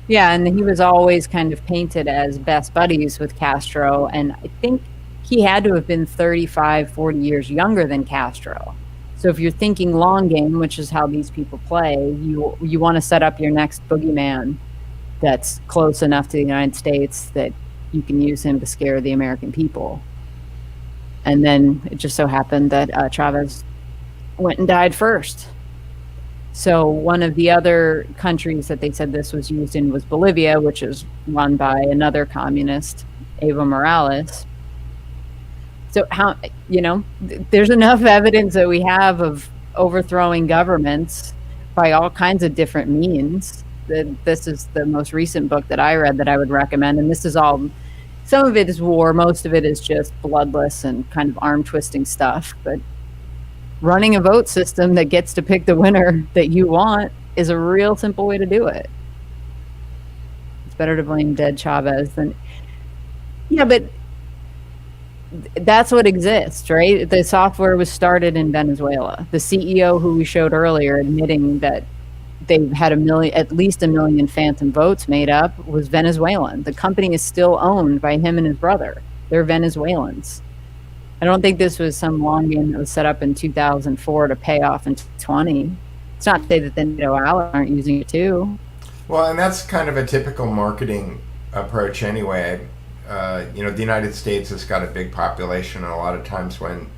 Yeah, and he was always kind of painted as best buddies with Castro, and I think he had to have been 35, 40 years younger than Castro. So if you're thinking long game, which is how these people play, you want to set up your next boogeyman that's close enough to the United States that you can use him to scare the American people. And then it just so happened that Chavez went and died first. So one of the other countries that they said this was used in was Bolivia, which is run by another communist, Evo Morales. So how, there's enough evidence that we have of overthrowing governments by all kinds of different means. This is the most recent book that I read that I would recommend. And this is all, some of it is war, most of it is just bloodless and kind of arm twisting stuff. But running a vote system that gets to pick the winner that you want is a real simple way to do it. It's better to blame dead Chavez than... Yeah, but that's what exists, right? The software was started in Venezuela. The CEO who we showed earlier admitting that they had at least a million phantom votes made up was Venezuelan. The company is still owned by him and his brother. They're Venezuelans. I don't think this was some long game that was set up in 2004 to pay off in 2020. It's not to say that the NATO allies aren't using it too. Well, and that's kind of a typical marketing approach anyway. The United States has got a big population, and a lot of times when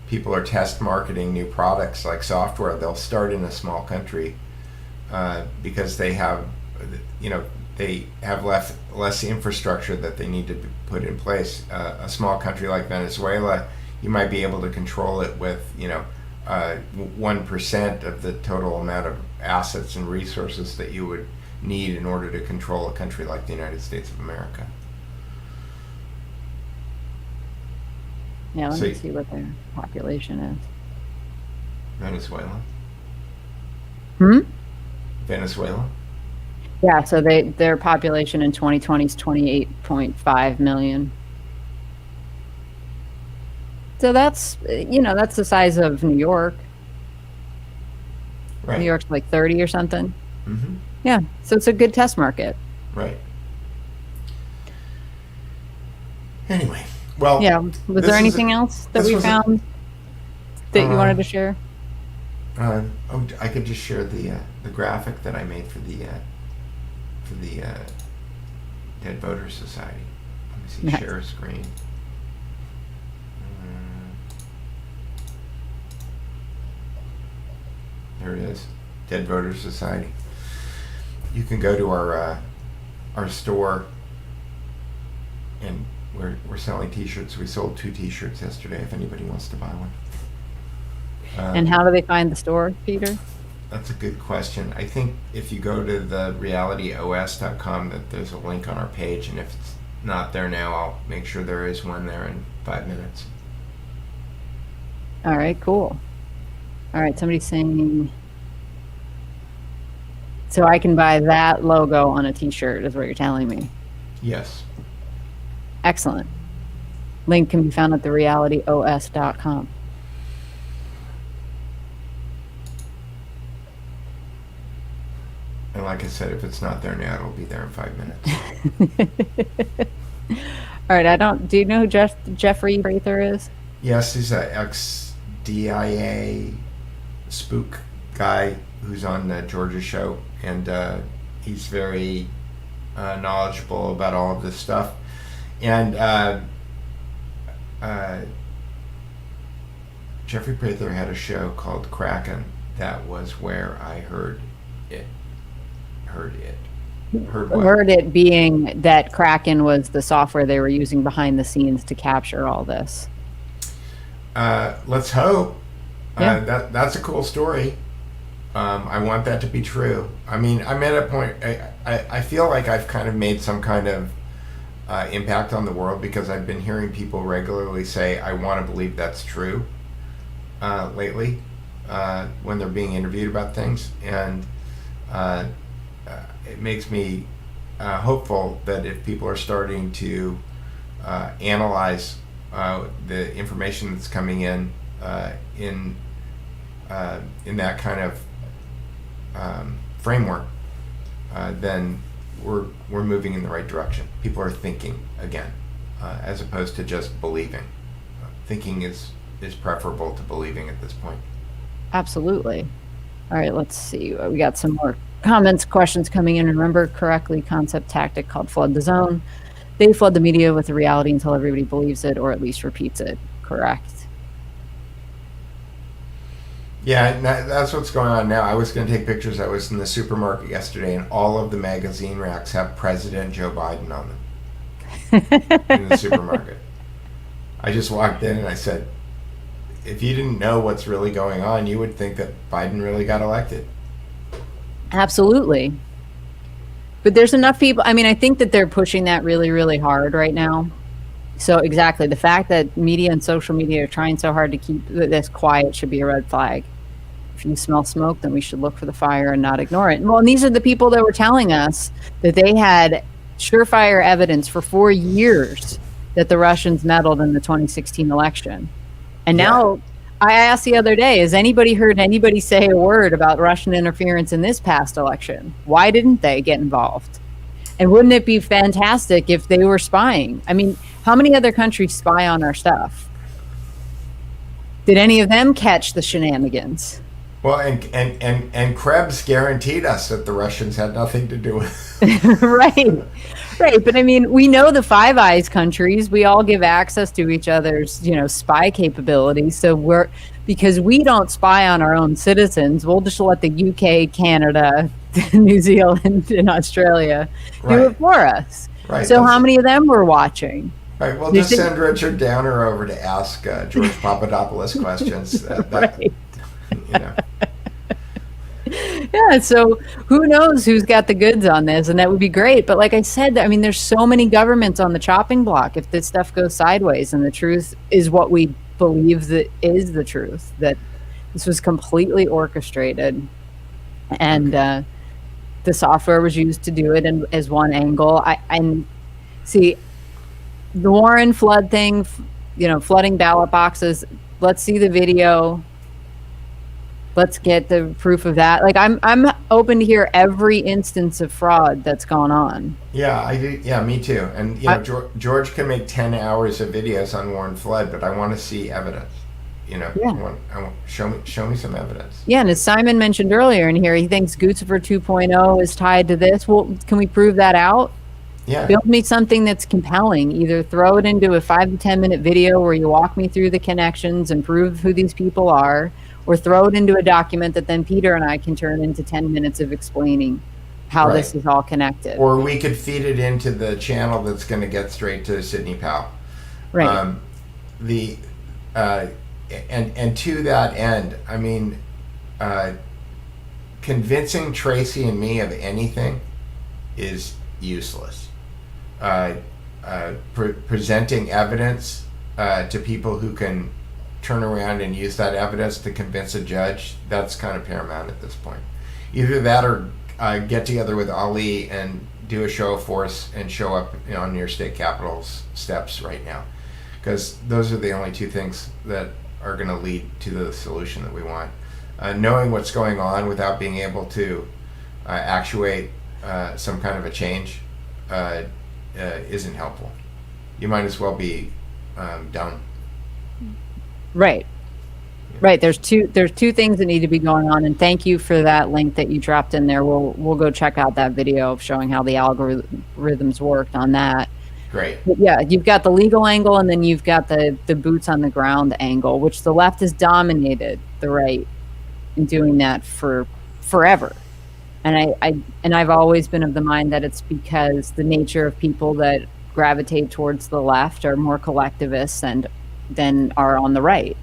people are test marketing new products like software, they'll start in a small country because they have, less infrastructure that they need to put in place. A small country like Venezuela, you might be able to control it with 1% of the total amount of assets and resources that you would need in order to control a country like the United States of America. Yeah, let me see what their population is. Venezuela. Venezuela. Yeah, so their population in 2020 is 28.5 million. So that's that's the size of New York. Right. New York's like 30 or something. Mm-hmm. Yeah, so it's a good test market. Right. Anyway, well. Yeah. Was there anything else that we found that you wanted to share? I could just share the graphic that I made for the Dead Voters Society. Let me see. Nice. Share a screen. There it is. Dead Voters Society. You can go to our store, and we're selling T-shirts. We sold 2 T-shirts yesterday. If anybody wants to buy one. And how do they find the store, Peter? That's a good question. I think if you go to the realityos.com, that there's a link on our page, and if it's not there now, I'll make sure there is one there in 5 minutes. All right, cool. All right, somebody's saying, so I can buy that logo on a T-shirt, is what you're telling me. Yes. Excellent. Link can be found at therealityos.com. And like I said, if it's not there now, it'll be there in 5 minutes. All right, do you know who Jeffrey Prather is? Yes, he's an ex-DIA spook guy who's on the Georgia show, and he's very knowledgeable about all of this stuff. And Jeffrey Prather had a show called Kraken. That was where I heard it. Heard it being that Kraken was the software they were using behind the scenes to capture all this. Let's hope. Yeah. That's a cool story. I want that to be true. I mean, I'm at a point, I feel like I've kind of made some kind of impact on the world, because I've been hearing people regularly say, I want to believe that's true lately when they're being interviewed about things. And it makes me hopeful that if people are starting to analyze the information that's coming in that kind of framework, then we're moving in the right direction. People are thinking again, as opposed to just believing. Thinking is preferable to believing at this point. Absolutely. All right, let's see. We got some more comments, questions coming in. Remember correctly, concept tactic called flood the zone. They flood the media with the reality until everybody believes it or at least repeats it. Correct. Yeah, and that's what's going on now. I was going to take pictures. I was in the supermarket yesterday, and all of the magazine racks have President Joe Biden on them in the supermarket. I just walked in and I said, if you didn't know what's really going on, you would think that Biden really got elected. Absolutely. But there's enough people. I mean, I think that they're pushing that really, really hard right now. So exactly, the fact that media and social media are trying so hard to keep this quiet should be a red flag. If you smell smoke, then we should look for the fire and not ignore it. Well, and these are the people that were telling us that they had surefire evidence for 4 years that the Russians meddled in the 2016 election. And now I asked the other day, has anybody heard anybody say a word about Russian interference in this past election? Why didn't they get involved? And wouldn't it be fantastic if they were spying? I mean, how many other countries spy on our stuff? Did any of them catch the shenanigans? Well, and Krebs guaranteed us that the Russians had nothing to do with it. Right. But I mean, we know the Five Eyes countries, we all give access to each other's, spy capabilities. So because we don't spy on our own citizens, we'll just let the UK, Canada, New Zealand, and Australia do it for us. Right. So how many of them were watching? Right. Well, just send Richard Downer over to ask George Papadopoulos questions. Right. Yeah, so who knows who's got the goods on this, and that would be great. But like I said, I mean, there's so many governments on the chopping block if this stuff goes sideways, and the truth is what we believe that is the truth, that this was completely orchestrated, and the software was used to do it as one angle. I see the Warren flood thing, flooding ballot boxes. Let's see the video. Let's get the proof of that. Like I'm open to hear every instance of fraud that's gone on. Yeah, I do. Yeah, me too. And George can make 10 hours of videos on Warren flood, but I want to see evidence. Show me some evidence. Yeah, and as Simon mentioned earlier in here, he thinks Guccifer 2.0 is tied to this. Well, can we prove that out? Yeah. Build me something that's compelling. Either throw it into a 5 to 10 minute video where you walk me through the connections and prove who these people are, or throw it into a document that then Peter and I can turn into 10 minutes of explaining how this is all connected. Or we could feed it into the channel that's going to get straight to Sidney Powell. Right. And to that end, I mean, convincing Tracy and me of anything is useless. Presenting evidence to people who can turn around and use that evidence to convince a judge, that's kind of paramount at this point. Either that or get together with Ali and do a show of force and show up on your state capitol's steps right now, because those are the only two things that are going to lead to the solution that we want. Knowing what's going on without being able to actuate some kind of a change isn't helpful. You might as well be dumb. Right. There's two things that need to be going on, and thank you for that link that you dropped in there. We'll go check out that video of showing how the algorithms worked on that. Great. But yeah, you've got the legal angle, and then you've got the boots on the ground angle, which the left has dominated the right in doing that for forever. And I've always been of the mind that it's because the nature of people that gravitate towards the left are more collectivists than are on the right.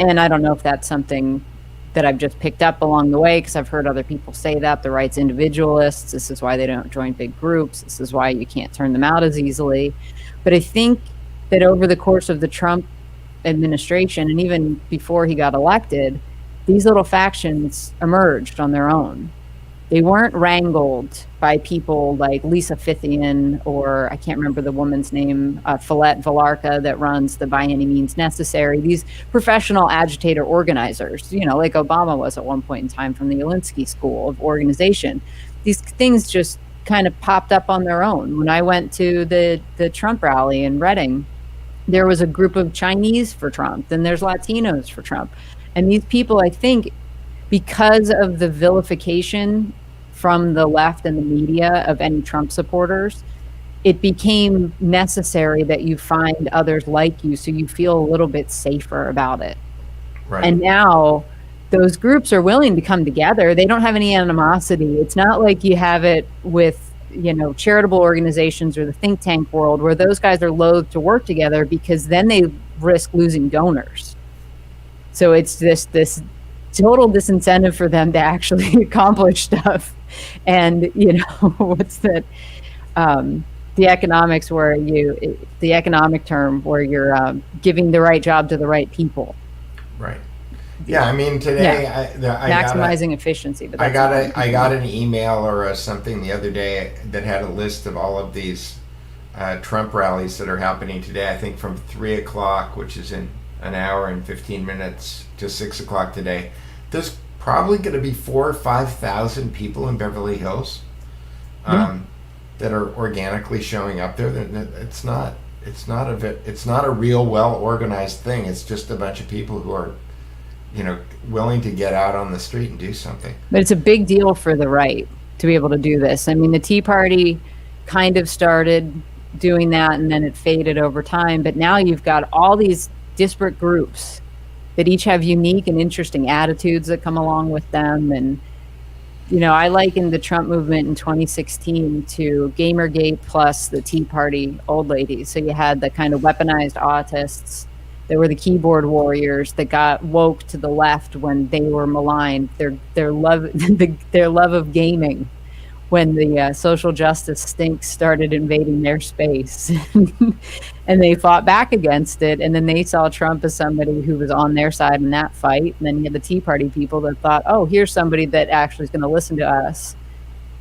And I don't know if that's something that I've just picked up along the way, because I've heard other people say that the right's individualists. This is why they don't join big groups. This is why you can't turn them out as easily. But I think that over the course of the Trump administration, and even before he got elected, these little factions emerged on their own. They weren't wrangled by people like Lisa Fithian, or I can't remember the woman's name, Follette Villarca, that runs the By Any Means Necessary. These professional agitator organizers, like Obama was at one point in time from the Alinsky School of Organization. These things just kind of popped up on their own. When I went to the Trump rally in Reading, there was a group of Chinese for Trump, then there's Latinos for Trump. And these people, I think, because of the vilification from the left and the media of any Trump supporters, it became necessary that you find others like you so you feel a little bit safer about it. Right. And now those groups are willing to come together. They don't have any animosity. It's not like you have it with, charitable organizations or the think tank world, where those guys are loath to work together because then they risk losing donors. So it's this total disincentive for them to actually accomplish stuff. And what's that, the economics where the economic term where you're giving the right job to the right people. Right. Yeah, I mean, today I maximizing efficiency. But I got an email or something the other day that had a list of all of these Trump rallies that are happening today. I think from 3 o'clock, which is in an hour and 15 minutes, to 6 o'clock today. There's probably going to be 4,000 or 5,000 people in Beverly Hills that are organically showing up there. It's not a real well organized thing. It's just a bunch of people who are willing to get out on the street and do something. But it's a big deal for the right to be able to do this. I mean, the Tea Party kind of started doing that and then it faded over time. But now you've got all these disparate groups that each have unique and interesting attitudes that come along with them. And, I likened the Trump movement in 2016 to Gamergate plus the Tea Party old ladies. So you had the kind of weaponized autists. They were the keyboard warriors that got woke to the left when they were maligned. Their love of gaming, when the social justice stinks started invading their space, and they fought back against it. And then they saw Trump as somebody who was on their side in that fight. And then you had the Tea Party people that thought, oh, here's somebody that actually is going to listen to us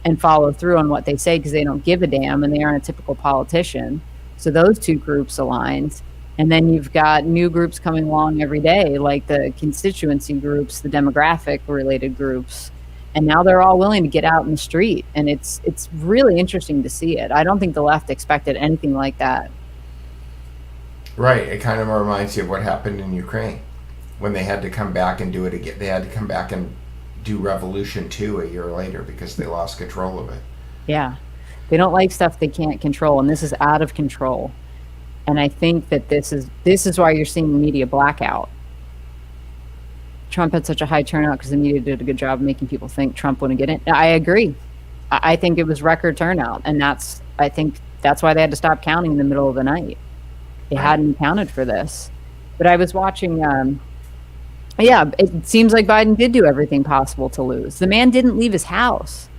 and follow through on what they say because they don't give a damn and they aren't a typical politician. So those two groups aligned. And then you've got new groups coming along every day, like the constituency groups, the demographic related groups. And now they're all willing to get out in the street. And it's really interesting to see it. I don't think the left expected anything like that. Right. It kind of reminds you of what happened in Ukraine when they had to come back and do it again. They had to come back and do Revolution 2 a year later because they lost control of it. Yeah. They don't like stuff they can't control. And this is out of control. And I think that this is why you're seeing the media blackout. Trump had such a high turnout because the media did a good job of making people think Trump wouldn't get in. I agree. I think it was record turnout. And I think that's why they had to stop counting in the middle of the night. They hadn't accounted for this. But I was watching, it seems like Biden did do everything possible to lose. The man didn't leave his house.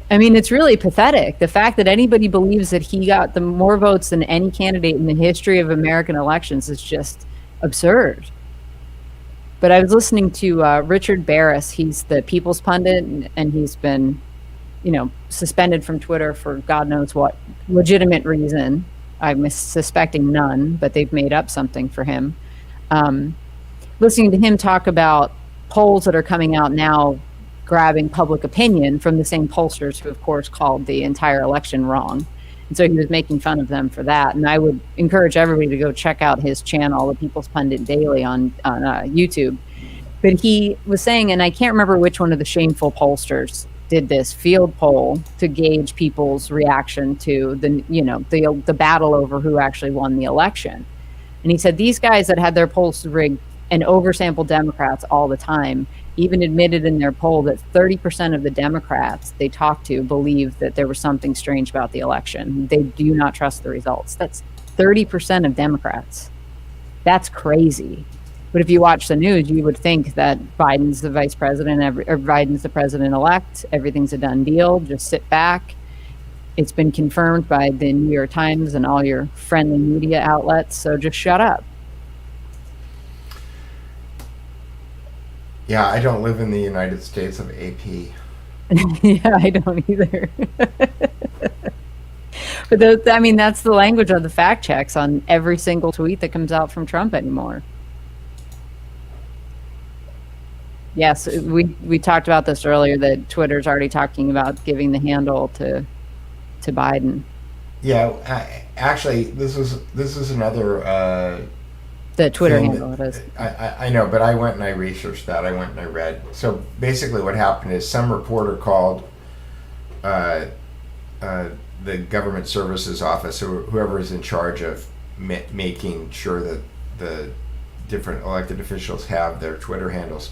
I mean, it's really pathetic. The fact that anybody believes that he got the more votes than any candidate in the history of American elections is just absurd. But I was listening to Richard Barris. He's the People's Pundit, and he's been, suspended from Twitter for God knows what legitimate reason. I'm suspecting none, but they've made up something for him. Listening to him talk about polls that are coming out now grabbing public opinion from the same pollsters who, of course, called the entire election wrong. And so he was making fun of them for that. And I would encourage everybody to go check out his channel, The People's Pundit Daily, on YouTube. But he was saying, and I can't remember which one of the shameful pollsters did this field poll to gauge people's reaction to the battle over who actually won the election. And he said these guys that had their polls rigged and oversampled Democrats all the time even admitted in their poll that 30% of the Democrats they talked to believed that there was something strange about the election. They do not trust the results. That's 30% of Democrats. That's crazy. But if you watch the news, you would think that Biden's the vice president, or Biden's the president-elect. Everything's a done deal. Just sit back. It's been confirmed by the New York Times and all your friendly media outlets. So just shut up. Yeah, I don't live in the United States of AP. Yeah, I don't either. But I mean, that's the language of the fact checks on every single tweet that comes out from Trump anymore. Yes, we talked about this earlier, that Twitter's already talking about giving the handle to Biden. Yeah, actually, this is another. The Twitter thing handle, that- it is. I know, but I went and I researched that. I went and I read. So basically, what happened is some reporter called the government services office, or whoever is in charge of making sure that the different elected officials have their Twitter handles.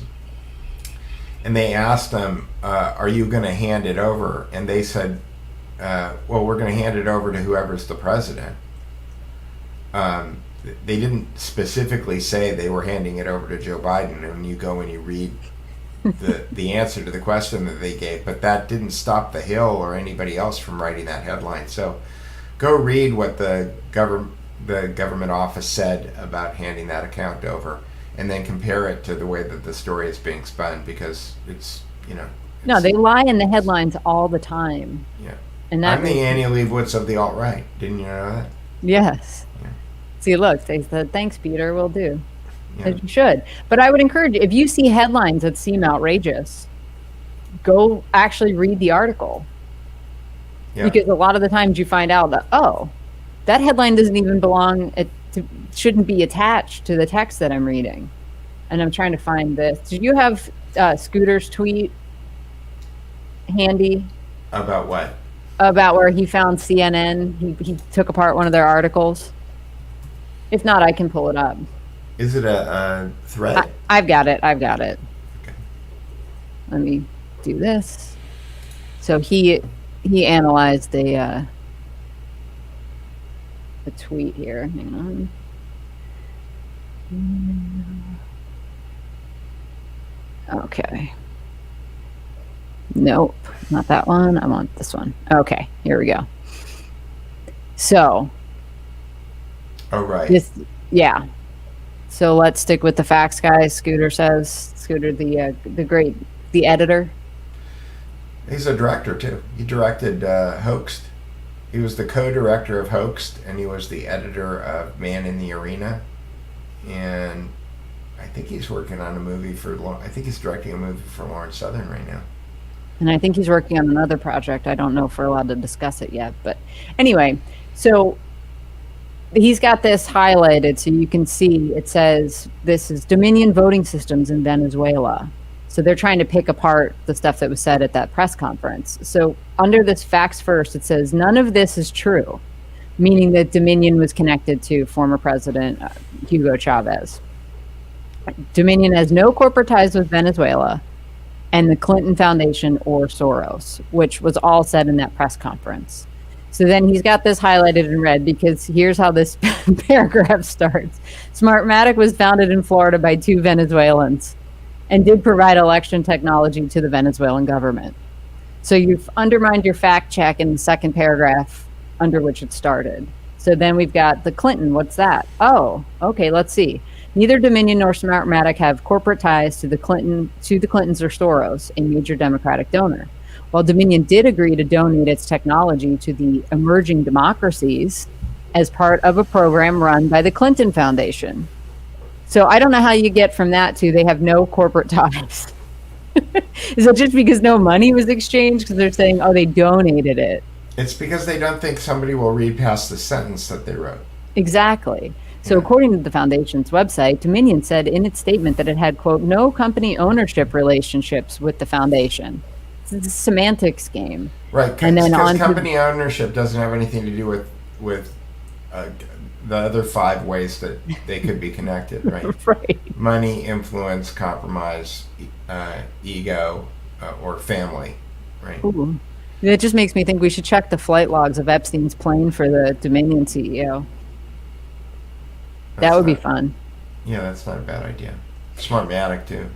And they asked them, "Are you going to hand it over?" And they said, "Well, we're going to hand it over to whoever's the president." They didn't specifically say they were handing it over to Joe Biden, and you go and you read the answer to the question that they gave, but that didn't stop the Hill or anybody else from writing that headline. So go read what the government office said about handing that account over, and then compare it to the way that the story is being spun, because it's, No, they lie in the headlines all the time. Yeah. And that I'm the Annie Leibovitz of the alt-right. Didn't you know that? Yes. Yeah. See, look, they said, thanks, Peter, will do. Yeah. As you should. But I would encourage you, if you see headlines that seem outrageous, go actually read the article. Yeah. Because a lot of the times you find out that, oh, that headline doesn't even shouldn't be attached to the text that I'm reading. And I'm trying to find this. Did you have Scooter's tweet handy? About what? About where he found CNN. He took apart one of their articles. If not, I can pull it up. Is it a thread? I've got it. Okay. Let me do this. So he analyzed a tweet here. Hang on. Okay. Nope, not that one. I want this one. Okay, here we go. So. Oh, right. Yeah. So let's stick with the facts, guys. Scooter, the editor. He's a director too. He directed Hoaxed. He was the co-director of Hoaxed, and he was the editor of Man in the Arena. And I think he's working on a movie I think he's directing a movie for Lawrence Southern right now. And I think he's working on another project. I don't know if we're allowed to discuss it yet. But anyway, so he's got this highlighted so you can see it says this is Dominion voting systems in Venezuela. So they're trying to pick apart the stuff that was said at that press conference. So under this facts first, it says none of this is true, meaning that Dominion was connected to former President Hugo Chavez. Dominion has no corporate ties with Venezuela and the Clinton Foundation or Soros, which was all said in that press conference. So then he's got this highlighted in red because here's how this paragraph starts. Smartmatic was founded in Florida by two Venezuelans and did provide election technology to the Venezuelan government. So you've undermined your fact check in the second paragraph under which it started. So then we've got the Clinton. What's that? Oh, okay, let's see. Neither Dominion nor Smartmatic have corporate ties to the Clintons or Soros, a major Democratic donor. While Dominion did agree to donate its technology to the emerging democracies as part of a program run by the Clinton Foundation. So I don't know how you get from that to they have no corporate ties. Is it just because no money was exchanged? Because they're saying, oh, they donated it. It's because they don't think somebody will read past the sentence that they wrote. Exactly. So according to the foundation's website, Dominion said in its statement that it had, quote, no company ownership relationships with the foundation. It's a semantics game. Right, because company ownership doesn't have anything to do with the other 5 ways that they could be connected, right? Right. Money, influence, compromise, ego, or family, right? Ooh. It just makes me think we should check the flight logs of Epstein's plane for the Dominion CEO. That would be fun. Yeah, that's not a bad idea. Smartmatic, too.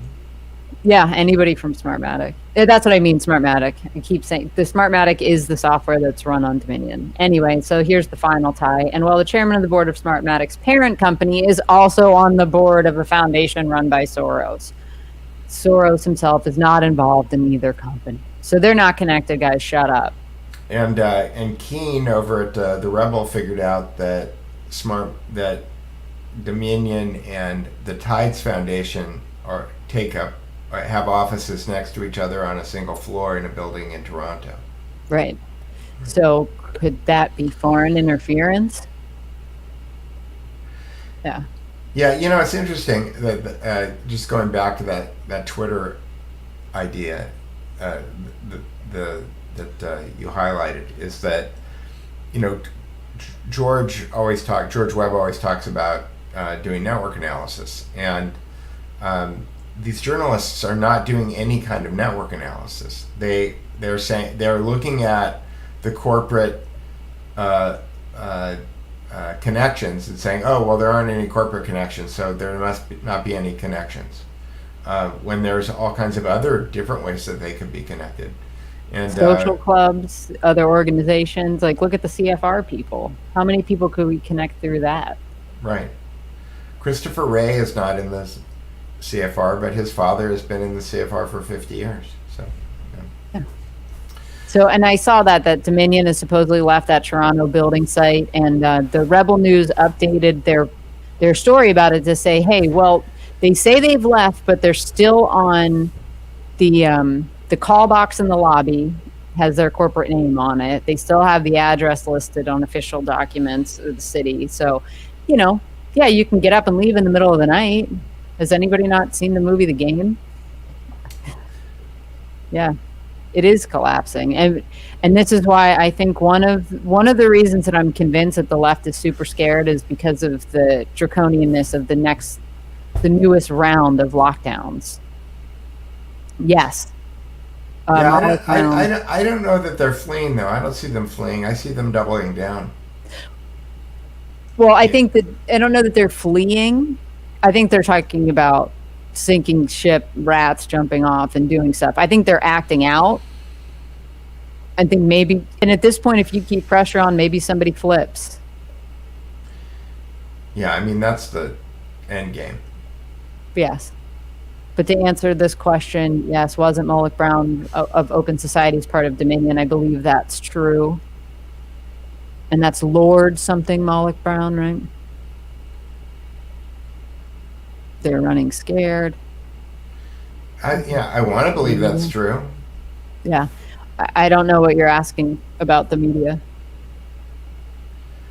Yeah, anybody from Smartmatic. That's what I mean, Smartmatic. I keep saying the Smartmatic is the software that's run on Dominion. Anyway, so here's the final tie. And while the chairman of the board of Smartmatic's parent company is also on the board of a foundation run by Soros, Soros himself is not involved in either company. So they're not connected, guys. Shut up. And Keene over at the Rebel figured out that Dominion and the Tides Foundation have offices next to each other on a single floor in a building in Toronto. Right. So could that be foreign interference? Yeah. Yeah, it's interesting that just going back to that Twitter idea that you highlighted is that George Webb always talks about doing network analysis, and these journalists are not doing any kind of network analysis. They're saying they're looking at the corporate connections and saying, oh, well, there aren't any corporate connections, so there not be any connections. When there's all kinds of other different ways that they could be connected. And social clubs, other organizations, like look at the CFR people. How many people could we connect through that? Right. Christopher Wray is not in the CFR, but his father has been in the CFR for 50 years. So, yeah. So, and I saw that Dominion has supposedly left that Toronto building site, and the Rebel News updated their story about it to say, hey, well, they say they've left, but they're still on the call box in the lobby has their corporate name on it. They still have the address listed on official documents of the city. So, yeah, you can get up and leave in the middle of the night. Has anybody not seen the movie The Game? Yeah, it is collapsing. And this is why I think one of the reasons that I'm convinced that the left is super scared is because of the draconianness of the newest round of lockdowns. Yes. I don't know that they're fleeing, though. I don't see them fleeing. I see them doubling down. Well, I think that I don't know that they're fleeing. I think they're talking about sinking ship, rats jumping off and doing stuff. I think they're acting out. I think maybe, and at this point, if you keep pressure on, maybe somebody flips. Yeah, I mean, that's the end game. Yes. But to answer this question, yes, wasn't Moloch Brown of Open Society's part of Dominion? I believe that's true. And that's Lord something Moloch Brown, right? They're running scared. I want to believe that's true. Yeah. I don't know what you're asking about the media.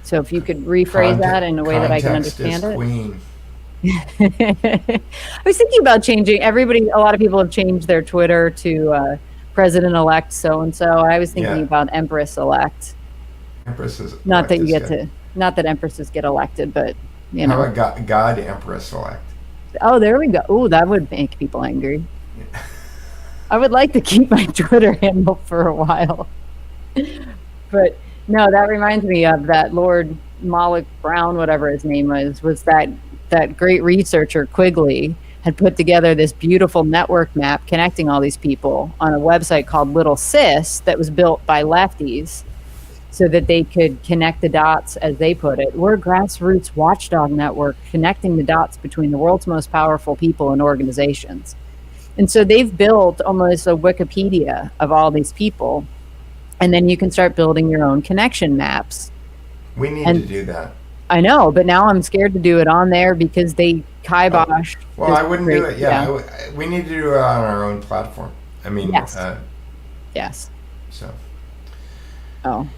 So if you could rephrase that in a way that I can understand it. Queen. I was thinking about changing. A lot of people have changed their Twitter to President-elect so-and-so. I was thinking about Empress-elect. Empresses. Not that empresses get elected, but How about God Empress-elect? Oh, there we go. Oh, that would make people angry. Yeah. I would like to keep my Twitter handle for a while. But no, that reminds me of that Lord Moloch Brown, whatever his name was that great researcher Quigley had put together this beautiful network map connecting all these people on a website called Little Sis that was built by lefties so that they could connect the dots, as they put it. We're a grassroots watchdog network connecting the dots between the world's most powerful people and organizations. And so they've built almost a Wikipedia of all these people. And then you can start building your own connection maps. We need to do that. I know, but now I'm scared to do it on there because they kibosh. Well, I wouldn't do it. Yeah. We need to do it on our own platform. I mean, yes. Yes. So. Oh.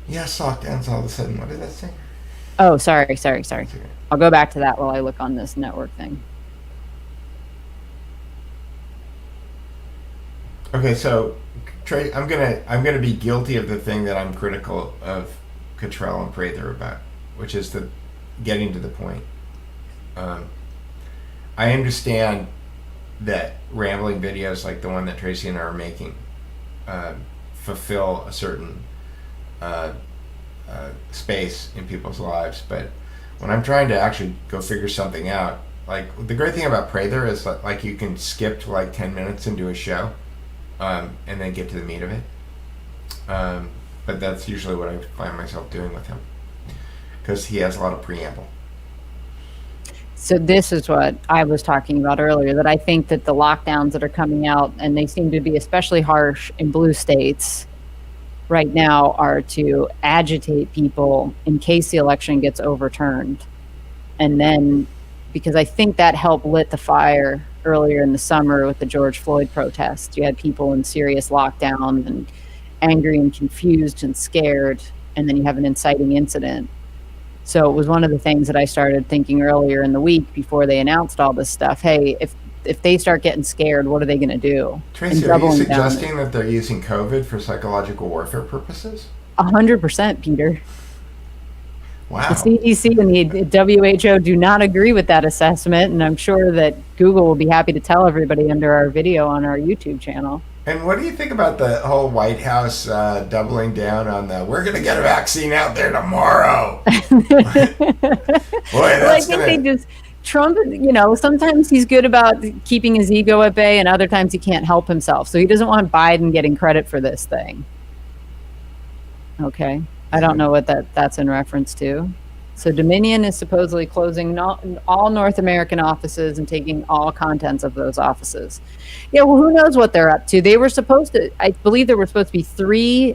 Yes, lockdowns all of a sudden. What did that say? Oh, sorry. I'll go back to that while I look on this network thing. Okay, so Trey, I'm gonna be guilty of the thing that I'm critical of Cottrell and Prather about, which is getting to the point. I understand that rambling videos like the one that Tracy and I are making fulfill a certain space in people's lives, but when I'm trying to actually go figure something out, like the great thing about Prather is like you can skip to like 10 minutes into a show and then get to the meat of it. But that's usually what I find myself doing with him because he has a lot of preamble. So this is what I was talking about earlier, that I think that the lockdowns that are coming out, and they seem to be especially harsh in blue states right now, are to agitate people in case the election gets overturned. And then, because I think that helped lit the fire earlier in the summer with the George Floyd protests. You had people in serious lockdown and angry and confused and scared, and then you have an inciting incident. So it was one of the things that I started thinking earlier in the week before they announced all this stuff. Hey, if they start getting scared, what are they going to do? Tracy, are you suggesting that they're using COVID for psychological warfare purposes? 100%, Peter. Wow. The CDC and the WHO do not agree with that assessment, and I'm sure that Google will be happy to tell everybody under our video on our YouTube channel. And what do you think about the whole White House doubling down on we're going to get a vaccine out there tomorrow? Boy, that's Trump, sometimes he's good about keeping his ego at bay, and other times he can't help himself. So he doesn't want Biden getting credit for this thing. Okay. I don't know what that's in reference to. So Dominion is supposedly closing all North American offices and taking all contents of those offices. Yeah, well, who knows what they're up to? They were supposed to, I believe there were supposed to be 3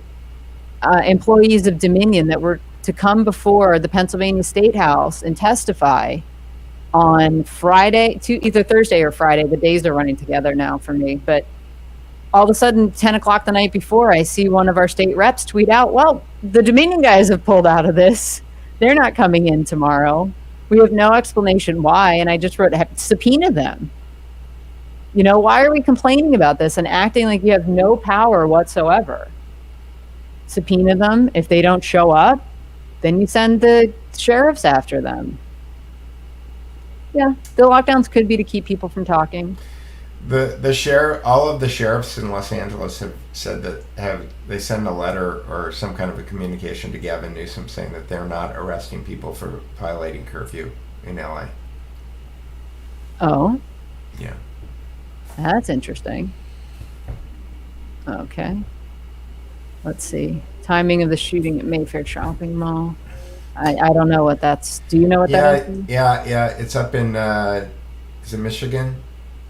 employees of Dominion that were to come before the Pennsylvania State House and testify on Friday, either Thursday or Friday. The days are running together now for me. But all of a sudden, 10 o'clock the night before, I see one of our state reps tweet out, well, the Dominion guys have pulled out of this. They're not coming in tomorrow. We have no explanation why. And I just wrote, subpoena them. Why are we complaining about this and acting like you have no power whatsoever? Subpoena them. If they don't show up, then you send the sheriffs after them. Yeah, the lockdowns could be to keep people from talking. All of the sheriffs in Los Angeles have said that they send a letter or some kind of a communication to Gavin Newsom saying that they're not arresting people for violating curfew in LA. Oh. Yeah. That's interesting. Okay. Let's see. Timing of the shooting at Mayfair Shopping Mall. I don't know what that's. Do you know what that is? Yeah. It's up in is it Michigan?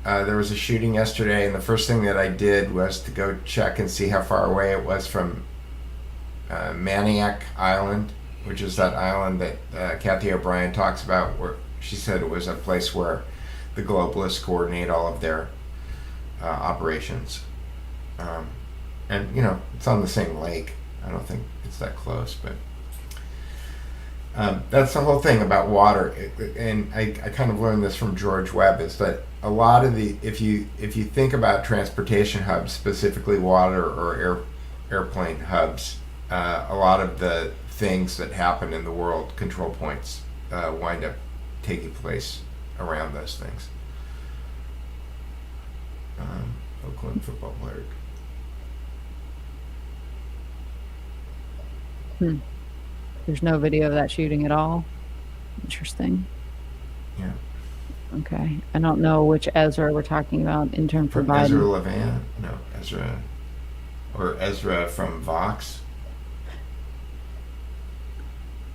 There was a shooting yesterday, and the first thing that I did was to go check and see how far away it was from Maniac Island, which is that island that Kathy O'Brien talks about, where she said it was a place where the globalists coordinate all of their operations. And, it's on the same lake. I don't think it's that close, but that's the whole thing about water. And I kind of learned this from George Webb, is that a lot of if you think about transportation hubs, specifically water or airplane hubs, a lot of the things that happen in the world, control points, wind up taking place around those things. Oakland football player. There's no video of that shooting at all. Interesting. Yeah. Okay. I don't know which Ezra we're talking about, intern for Biden. Ezra Levant? No, Ezra. Or Ezra from Vox?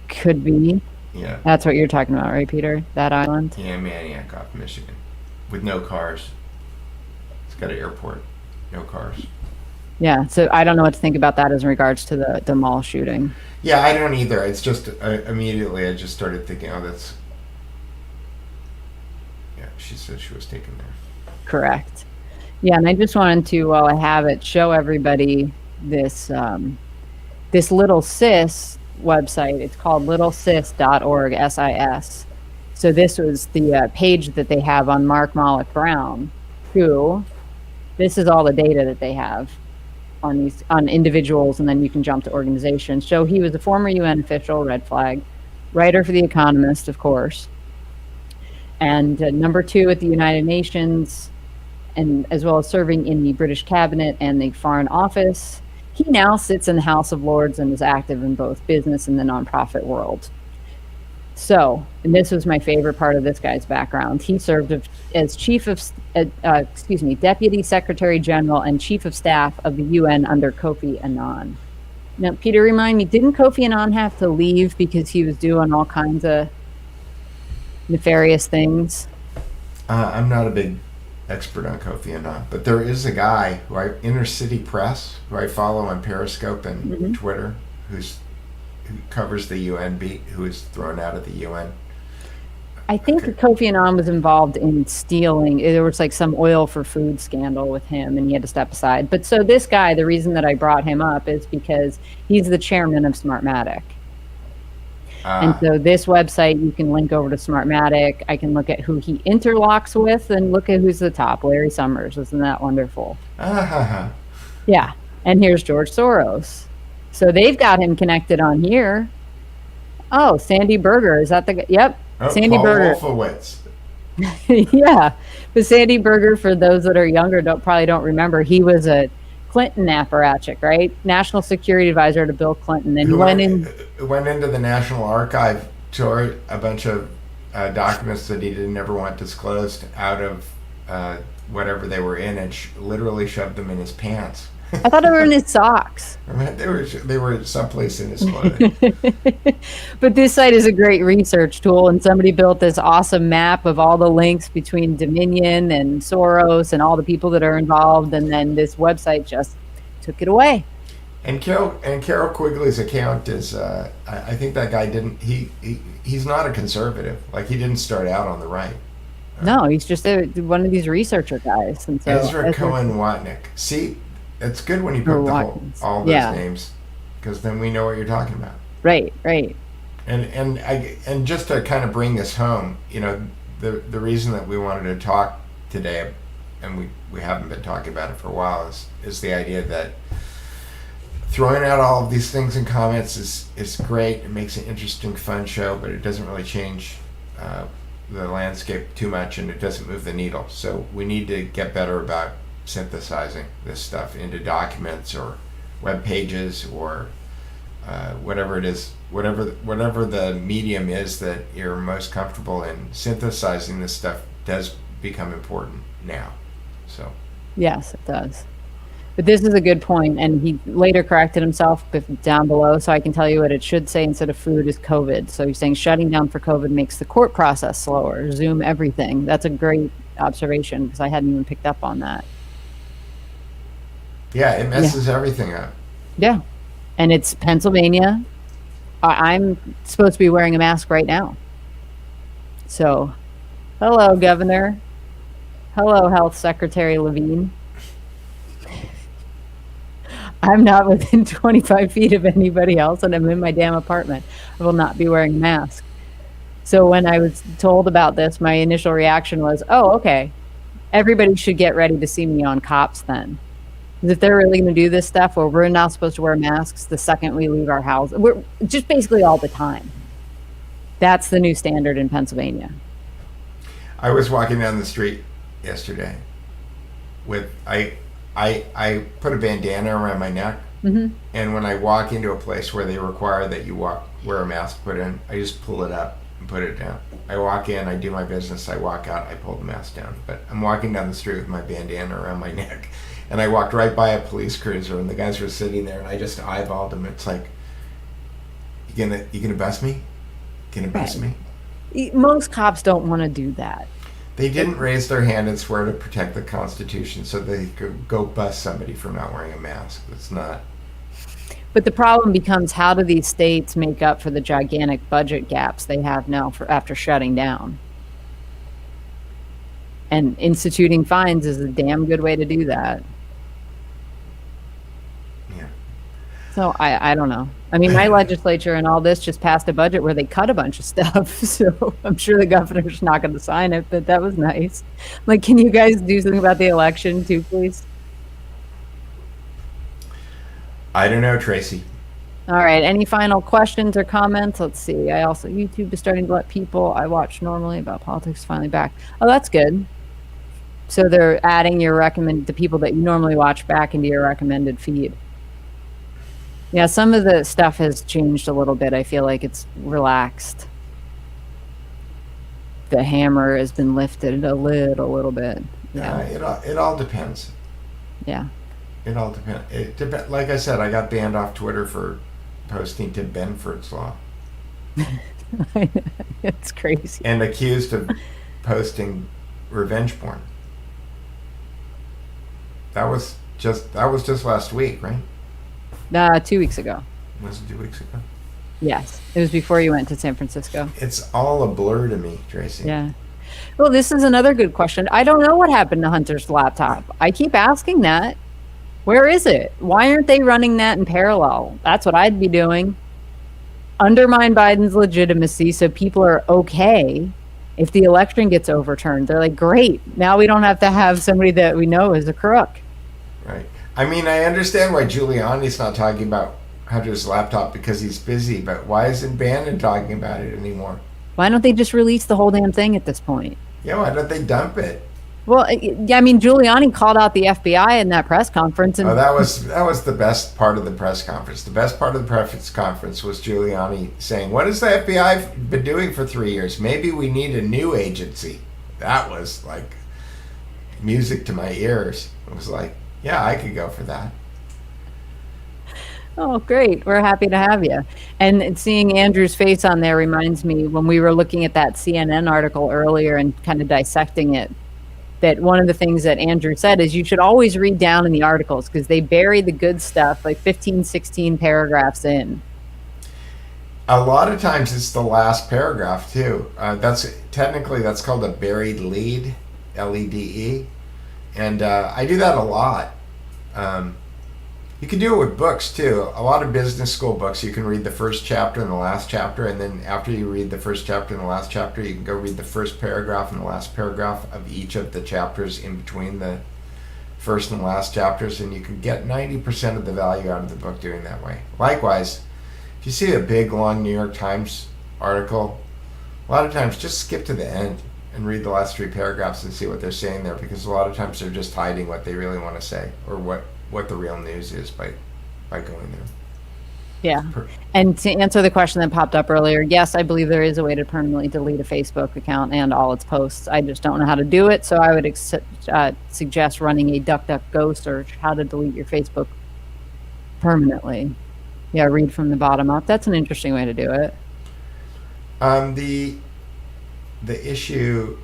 Could be. Yeah. That's what you're talking about, right, Peter? That island? Yeah, Maniac off Michigan. With no cars. It's got an airport. No cars. Yeah, so I don't know what to think about that as in regards to the mall shooting. Yeah, I don't either. It's just immediately I just started thinking, that's... Yeah, she said she was taken there. Correct. Yeah, and I just wanted to, while I have it, show everybody this this Little Sis website. It's called littlesis.org, S-I-S. So this was the page that they have on Mark Malloch Brown, who, this is all the data that they have on individuals, and then you can jump to organizations. So he was a former UN official, red flag, writer for The Economist, of course, and number 2 at the United Nations, and as well as serving in the British cabinet and the Foreign Office. He now sits in the House of Lords and is active in both business and the nonprofit world. So, and this was my favorite part of this guy's background. He served as Deputy Secretary General and Chief of Staff of the UN under Kofi Annan. Now, Peter, remind me, didn't Kofi Annan have to leave because he was doing all kinds of nefarious things. I'm not a big expert on Kofi Annan, but there is a guy Inner City Press, who I follow on Periscope and Twitter, who covers the UN beat, who was thrown out of the UN. I think Kofi Annan was involved in stealing. There was like some oil for food scandal with him, and he had to step aside. But so this guy, the reason that I brought him up is because he's the chairman of Smartmatic. And so this website, you can link over to Smartmatic. I can look at who he interlocks with and look at who's the top. Larry Summers. Isn't that wonderful? Yeah. And here's George Soros. So they've got him connected on here. Oh, Sandy Berger. Is that the guy? Yep. Sandy Paul Berger. Wolfowitz. Yeah. But Sandy Berger, for those that are younger, probably don't remember, he was a Clinton apparatchik, right? National Security Advisor to Bill Clinton. And he went into the National Archive, tore a bunch of documents that he didn't ever want disclosed out of whatever they were in, and literally shoved them in his pants. I thought they were in his socks. I mean, they were someplace in his clothing. But this site is a great research tool, and somebody built this awesome map of all the links between Dominion and Soros and all the people that are involved, and then this website just took it away. And Carol Quigley's account is, I think that guy he's not a conservative. Like, he didn't start out on the right. No, he's just one of these researcher guys. And so Ezra Cohen Watnick. See, it's good when you put all those names, because then we know what you're talking about. Right. And just to kind of bring this home, the reason that we wanted to talk today, and we haven't been talking about it for a while, is the idea that throwing out all of these things in comments is great. It makes an interesting, fun show, but it doesn't really change the landscape too much, and it doesn't move the needle. So we need to get better about synthesizing this stuff into documents or web pages or whatever it is, whatever the medium is that you're most comfortable in. Synthesizing this stuff does become important now. So yes, it does. But this is a good point, and he later corrected himself down below, so I can tell you what it should say instead of food is COVID. So he's saying shutting down for COVID makes the court process slower. Zoom everything. That's a great observation, because I hadn't even picked up on that. Yeah, it messes everything up. Yeah. And it's Pennsylvania. I'm supposed to be wearing a mask right now. So, hello, Governor. Hello, Health Secretary Levine. I'm not within 25 feet of anybody else, and I'm in my damn apartment. I will not be wearing a mask. So when I was told about this, my initial reaction was, oh, okay. Everybody should get ready to see me on Cops then. If they're really going to do this stuff where we're not supposed to wear masks the second we leave our house, we're just basically all the time. That's the new standard in Pennsylvania. I was walking down the street yesterday with I put a bandana around my neck, and when I walk into a place where they require that you wear a mask put in, I just pull it up and put it down. I walk in, I do my business, I walk out, I pull the mask down. But I'm walking down the street with my bandana around my neck. And I walked right by a police cruiser, and the guys were sitting there, and I just eyeballed them. It's like, you gonna bust me? Gonna bust me? Most cops don't want to do that. They didn't raise their hand and swear to protect the Constitution, so they could go bust somebody for not wearing a mask. It's not. But the problem becomes, how do these states make up for the gigantic budget gaps they have now after shutting down? And instituting fines is a damn good way to do that. Yeah. So I don't know. I mean, my legislature and all this just passed a budget where they cut a bunch of stuff. So I'm sure the governor's not going to sign it, but that was nice. Like, can you guys do something about the election too, please? I don't know, Tracy. All right. Any final questions or comments? Let's see. YouTube is starting to let people I watch normally about politics finally back. Oh, that's good. So they're adding the people that you normally watch back into your recommended feed. Yeah, some of the stuff has changed a little bit. I feel like it's relaxed. The hammer has been lifted a little bit. Yeah. It all depends. Yeah. It all depends. Like I said, I got banned off Twitter for posting Tim Benford's law. It's crazy. and accused of posting revenge porn. That was just last week, right? 2 weeks ago. Was it 2 weeks ago? Yes, it was before you went to San Francisco. It's all a blur to me, Tracy. Yeah. Well, this is another good question. I don't know what happened to Hunter's laptop. I keep asking that. Where is it? Why aren't they running that in parallel? That's what I'd be doing. Undermine Biden's legitimacy so people are okay if the election gets overturned. They're like, great. Now we don't have to have somebody that we know is a crook. Right. I mean, I understand why Giuliani's not talking about Hunter's laptop because he's busy, but why isn't Bannon talking about it anymore? Why don't they just release the whole damn thing at this point? Yeah, why don't they dump it? Well, I mean, Giuliani called out the FBI in that press conference. And that was the best part of the press conference. The best part of the press conference was Giuliani saying, what has the FBI been doing for 3 years? Maybe we need a new agency. That was like music to my ears. It was like, yeah, I could go for that. Oh, great. We're happy to have you. And seeing Andrew's face on there reminds me when we were looking at that CNN article earlier and kind of dissecting it, that one of the things that Andrew said is you should always read down in the articles because they bury the good stuff like 15, 16 paragraphs in. A lot of times it's the last paragraph too. That's called a buried lead, LEDE. And I do that a lot. You can do it with books too. A lot of business school books, you can read the first chapter and the last chapter, and then after you read the first chapter and the last chapter, you can go read the first paragraph and the last paragraph of each of the chapters in between the first and last chapters, and you can get 90% of the value out of the book doing that way. Likewise, if you see a big, long New York Times article, a lot of times just skip to the end and read the last 3 paragraphs and see what they're saying there, because a lot of times they're just hiding what they really want to say or what the real news is by going there. Yeah. And to answer the question that popped up earlier, yes, I believe there is a way to permanently delete a Facebook account and all its posts. I just don't know how to do it. So I would suggest running a DuckDuckGo search, how to delete your Facebook permanently. Yeah, read from the bottom up. That's an interesting way to do it. The issue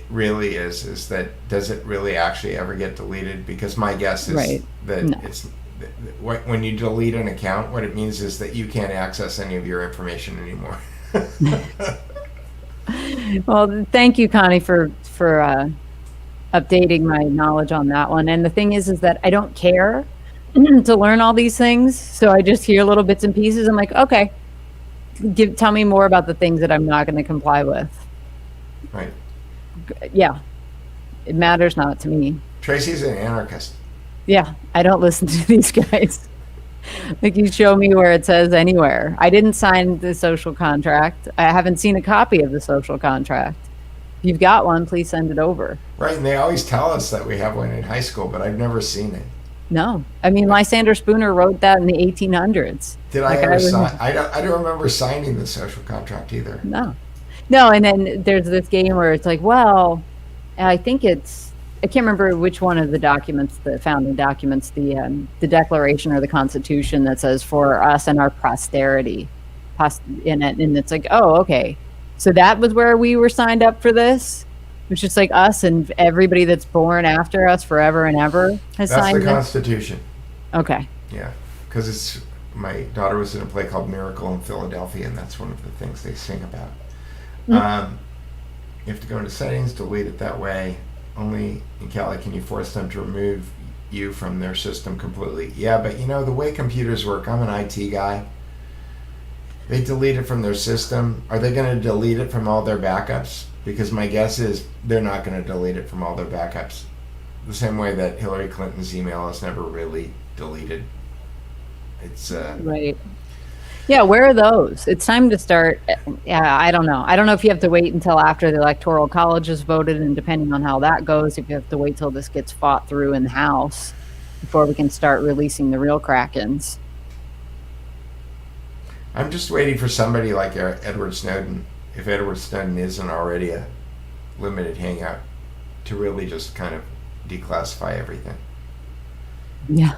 really is that does it really actually ever get deleted? Because my guess is that it's when you delete an account, what it means is that you can't access any of your information anymore. Well, thank you, Connie, for updating my knowledge on that one. And the thing is that I don't care to learn all these things, so I just hear little bits and pieces. I'm like, okay, tell me more about the things that I'm not going to comply with. Right. Yeah, it matters not to me. Tracy's an anarchist. Yeah, I don't listen to these guys. Like, you show me where it says anywhere. I didn't sign the social contract. I haven't seen a copy of the social contract. If you've got one, please send it over. Right, and they always tell us that we have one in high school, but I've never seen it. No. I mean, Lysander Spooner wrote that in the 1800s. Did I ever sign? I don't remember signing the social contract either. No, and then there's this game where it's like, well, I think I can't remember which one of the documents, the founding documents, the Declaration or the Constitution that says for us and our posterity in it. And it's like, oh, okay. So that was where we were signed up for this, which is like us and everybody that's born after us forever and ever has signed That's the it. Constitution. Okay. Yeah, because my daughter was in a play called Miracle in Philadelphia, and that's one of the things they sing about. You have to go into settings, delete it that way. Only in Cali can you force them to remove you from their system completely. Yeah, but the way computers work, I'm an IT guy. They delete it from their system. Are they going to delete it from all their backups? Because my guess is they're not going to delete it from all their backups. The same way that Hillary Clinton's email is never really deleted. It's right. Yeah, where are those? It's time to start. Yeah, I don't know. I don't know if you have to wait until after the Electoral College is voted, and depending on how that goes, if you have to wait till this gets fought through in the House before we can start releasing the real Krakens. I'm just waiting for somebody like Edward Snowden, if Edward Snowden isn't already a limited hangout, to really just kind of declassify everything. Yeah.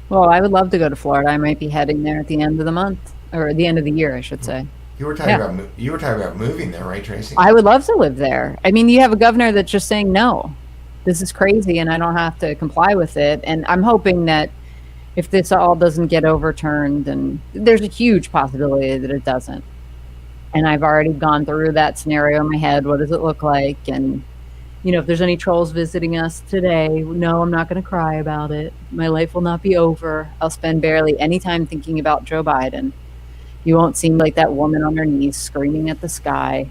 Well, I would love to go to Florida. I might be heading there at the end of the month, or at the end of the year, I should say. You were talking Yeah. about moving there, right, Tracy? I would love to live there. I mean, you have a governor that's just saying, no, this is crazy and I don't have to comply with it. And I'm hoping that if this all doesn't get overturned, and there's a huge possibility that it doesn't. And I've already gone through that scenario in my head. What does it look like? And, if there's any trolls visiting us today, no, I'm not going to cry about it. My life will not be over. I'll spend barely any time thinking about Joe Biden. You won't seem like that woman on her knees screaming at the sky.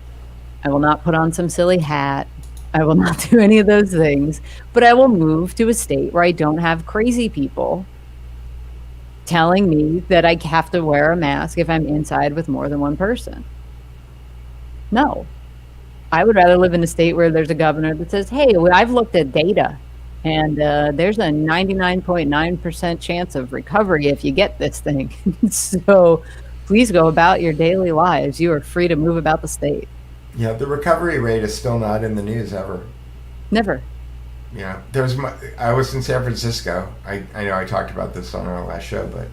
I will not put on some silly hat. I will not do any of those things. But I will move to a state where I don't have crazy people telling me that I have to wear a mask if I'm inside with more than one person. No. I would rather live in a state where there's a governor that says, hey, I've looked at data, and there's a 99.9% chance of recovery if you get this thing. So please go about your daily lives. You are free to move about the state. Yeah, the recovery rate is still not in the news ever. Never. Yeah, I was in San Francisco. I know I talked about this on our last show, but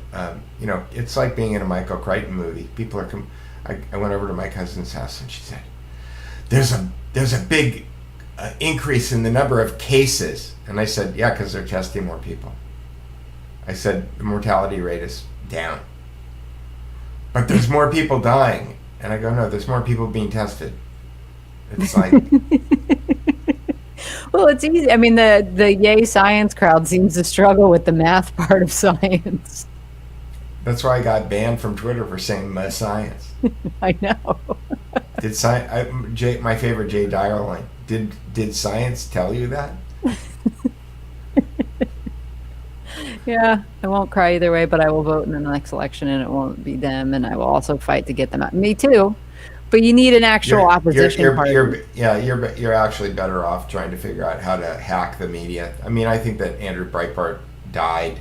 it's like being in a Michael Crichton movie. People are. I went over to my cousin's house and she said, "There's a big increase in the number of cases," and I said, "Yeah, because they're testing more people." I said the mortality rate is down, but there's more people dying, and I go, "No, there's more people being tested." It's like. Well, it's easy. I mean, the yay science crowd seems to struggle with the math part of science. That's why I got banned from Twitter for saying science. I know. Did science? My favorite Jay Dyer line. Did science tell you that? Yeah, I won't cry either way, but I will vote in the next election, and it won't be them. And I will also fight to get them out. Me too. But you need an actual opposition party. You're actually better off trying to figure out how to hack the media. I mean, I think that Andrew Breitbart died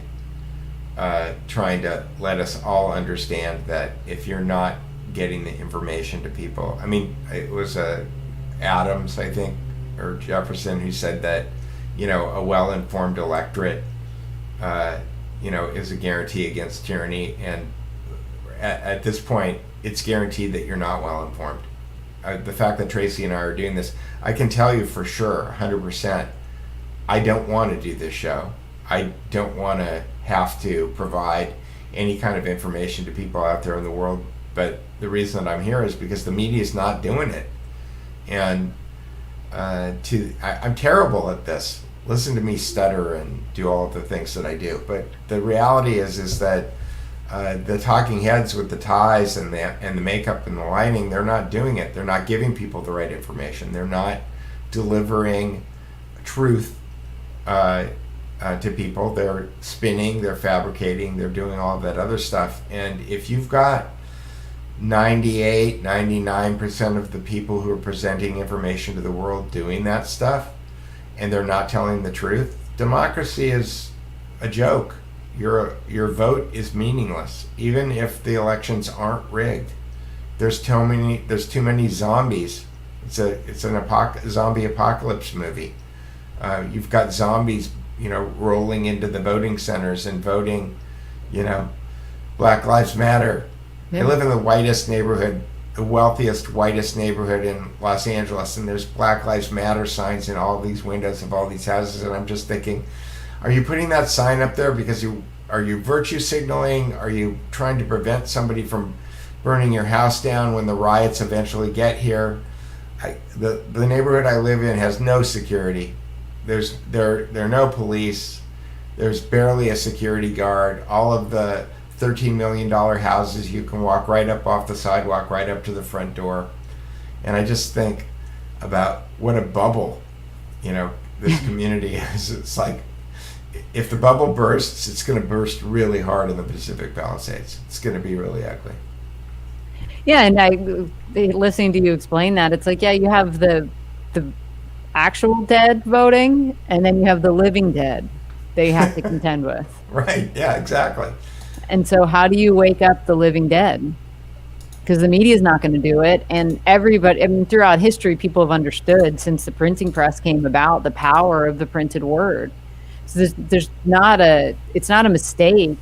trying to let us all understand that if you're not getting the information to people, I mean, it was Adams, I think, or Jefferson, who said that, a well-informed electorate, is a guarantee against tyranny. And at this point, it's guaranteed that you're not well informed. The fact that Tracy and I are doing this, I can tell you for sure, 100%, I don't want to do this show. I don't want to have to provide any kind of information to people out there in the world. But the reason that I'm here is because the media is not doing it. And I'm terrible at this. Listen to me stutter and do all of the things that I do. But the reality is that the talking heads with the ties and the makeup and the lighting, they're not doing it. They're not giving people the right information. They're not delivering truth to people. They're spinning, they're fabricating, they're doing all of that other stuff. And if you've got 99% of the people who are presenting information to the world doing that stuff, and they're not telling the truth, democracy is a joke. Your vote is meaningless, even if the elections aren't rigged. There's too many zombies. It's a zombie apocalypse movie. You've got zombies, rolling into the voting centers and voting, Black Lives Matter. Yeah. I live in the whitest neighborhood, the wealthiest, whitest neighborhood in Los Angeles, and there's Black Lives Matter signs in all these windows of all these houses, and I'm just thinking, are you putting that sign up there because are you virtue signaling? Are you trying to prevent somebody from burning your house down when the riots eventually get here? The neighborhood I live in has no security. There are no police. There's barely a security guard. All of the $13 million houses, you can walk right up off the sidewalk, right up to the front door. And I just think about what a bubble, this community is. It's like, if the bubble bursts, it's going to burst really hard in the Pacific Palisades. It's going to be really ugly. Yeah, and listening to you explain that, it's like, yeah, you have the actual dead voting, and then you have the living dead that you have to contend with. Right, yeah, exactly. And so how do you wake up the living dead? Because the media is not going to do it. And everybody, throughout history, people have understood since the printing press came about the power of the printed word. So it's not a mistake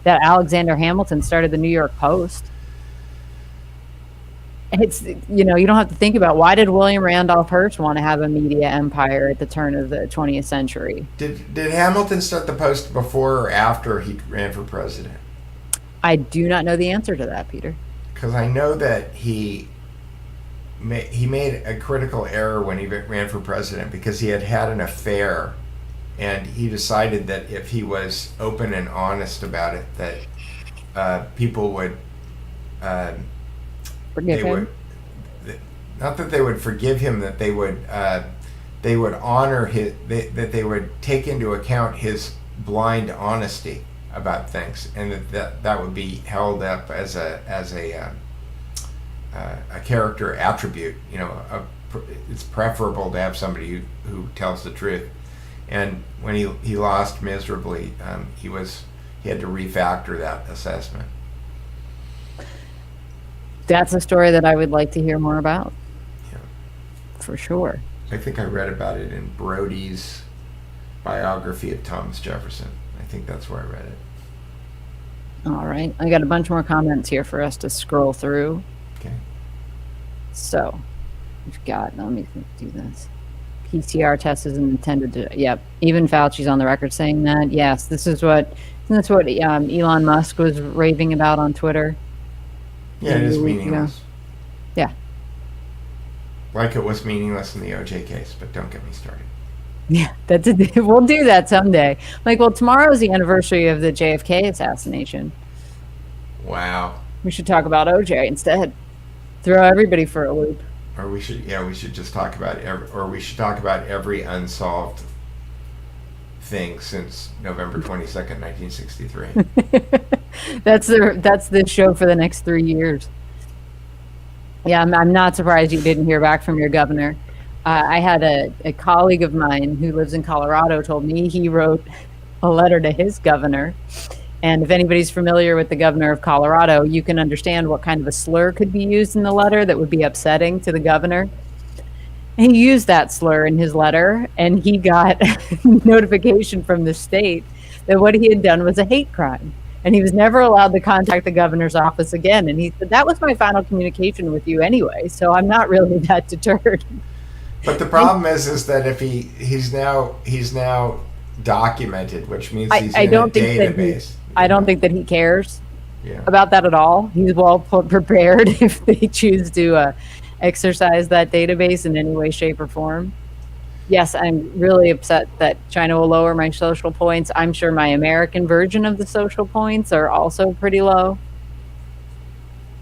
that Alexander Hamilton started the New York Post. it's, you know, you don't have to think about why did William Randolph Hearst want to have a media empire at the turn of the 20th century? Did Hamilton start the Post before or after he ran for president? I do not know the answer to that, Peter. Because I know that he made a critical error when he ran for president because he had an affair, and he decided that if he was open and honest about it, that people would Forgive him. Not that they would forgive him, that they would honor that they would take into account his blind honesty about things, and that would be held up as a character attribute. You know, it's preferable to have somebody who tells the truth. And when he lost miserably, he had to refactor that assessment. That's a story that I would like to hear more about. Yeah. For sure. I think I read about it in Brody's biography of Thomas Jefferson. I think that's where I read it. All right. I got a bunch more comments here for us to scroll through. Okay. So, we've got, let me do this. PCR test isn't intended to, yep. Even Fauci's on the record saying that. Yes, isn't this what Elon Musk was raving about on Twitter? Yeah, it is meaningless. Yeah. Like it was meaningless in the OJ case, but don't get me started. Yeah, we'll do that someday. Like, well, tomorrow is the anniversary of the JFK assassination. Wow. We should talk about OJ instead. Throw everybody for a loop. Or we should just talk about every unsolved thing since November 22nd, 1963. That's the show for the next 3 years. Yeah, I'm not surprised you didn't hear back from your governor. I had a colleague of mine who lives in Colorado told me he wrote a letter to his governor. And if anybody's familiar with the governor of Colorado, you can understand what kind of a slur could be used in the letter that would be upsetting to the governor. He used that slur in his letter, and he got notification from the state that what he had done was a hate crime. And he was never allowed to contact the governor's office again. And he said, that was my final communication with you anyway, so I'm not really that deterred. But the problem is that if he's now documented, which means he's in a database. I don't think that he cares Yeah. about that at all. He's well prepared if they choose to exercise that database in any way, shape, or form. Yes, I'm really upset that China will lower my social points. I'm sure my American version of the social points are also pretty low.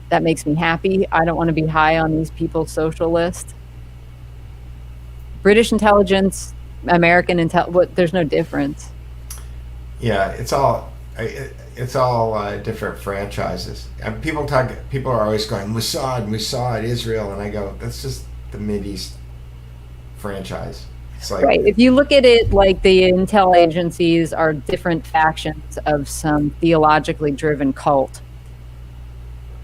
That makes me happy. I don't want to be high on these people's social list. British intelligence, American intelligence, there's no difference. Yeah, it's all different franchises. And people are always going Mossad, Israel, and I go, that's just the Mideast franchise. It's like, right. If you look at it like the intel agencies are different factions of some theologically driven cult.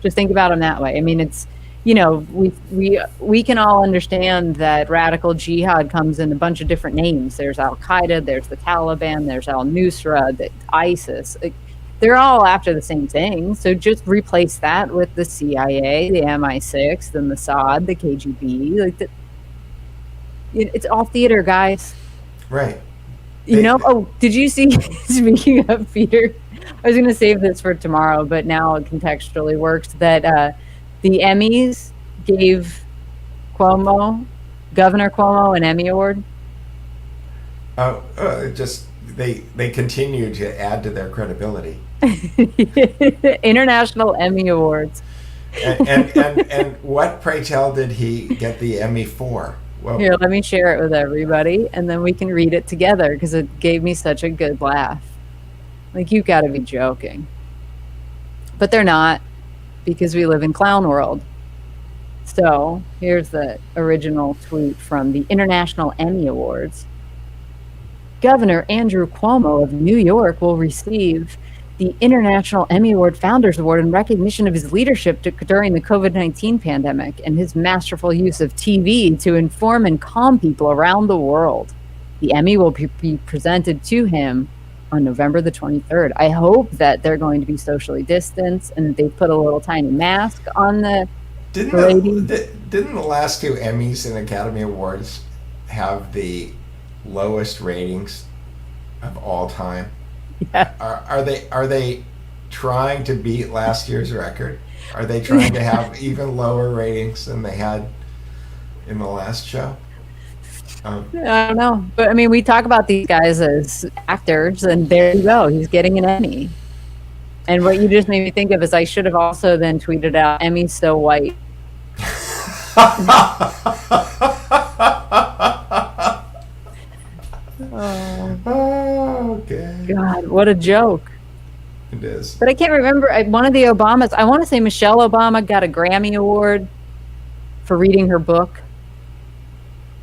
Just think about them that way. I mean, it's, you know, we can all understand that radical jihad comes in a bunch of different names. There's Al-Qaeda, there's the Taliban, there's Al-Nusra, the ISIS. They're all after the same thing. So just replace that with the CIA, the MI6, the Mossad, the KGB. It's all theater, guys. right. Did you see, speaking of Peter, I was going to save this for tomorrow, but now it contextually works, that the Emmys gave Governor Cuomo, an Emmy Award. They continue to add to their credibility. International Emmy Awards. And what, pray tell, did he get the Emmy for? Well, Here, let me share it with everybody, and then we can read it together, because it gave me such a good laugh. Like, you've got to be joking. But they're not, because we live in clown world. So, here's the original tweet from the International Emmy Awards. Governor Andrew Cuomo of New York will receive the International Emmy Award Founders Award in recognition of his leadership during the COVID-19 pandemic and his masterful use of TV to inform and calm people around the world. The Emmy will be presented to him on November the 23rd. I hope that they're going to be socially distanced and they put a little tiny mask on the Brady. Didn't the last two Emmys and Academy Awards have the lowest ratings of all time? Yeah. Are they trying to beat last year's record? Are they trying to have even lower ratings than they had in the last show? I don't know, but I mean, we talk about these guys as actors, and there you go. He's getting an Emmy. And what you just made me think of is I should have also then tweeted out, "Emmy's so white." Oh, okay. God, what a joke. It is. But I can't remember. One of the Obamas, I want to say Michelle Obama got a Grammy Award for reading her book.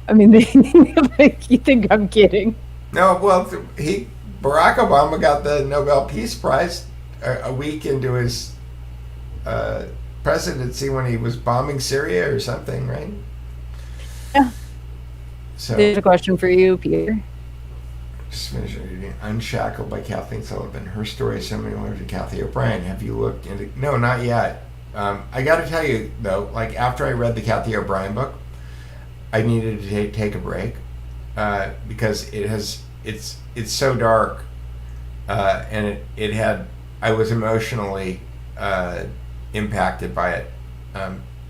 I mean, you think I'm kidding? No, well, Barack Obama got the Nobel Peace Prize a week into his presidency when he was bombing Syria or something, right? Yeah. So There's a question for you, Peter. just finish reading. Unshackled by Kathleen Sullivan. Her story is similar to Kathy O'Brien. Have you looked into? No, not yet. I got to tell you though, like after I read the Kathy O'Brien book, I needed to take a break because it's so dark, and I was emotionally impacted by it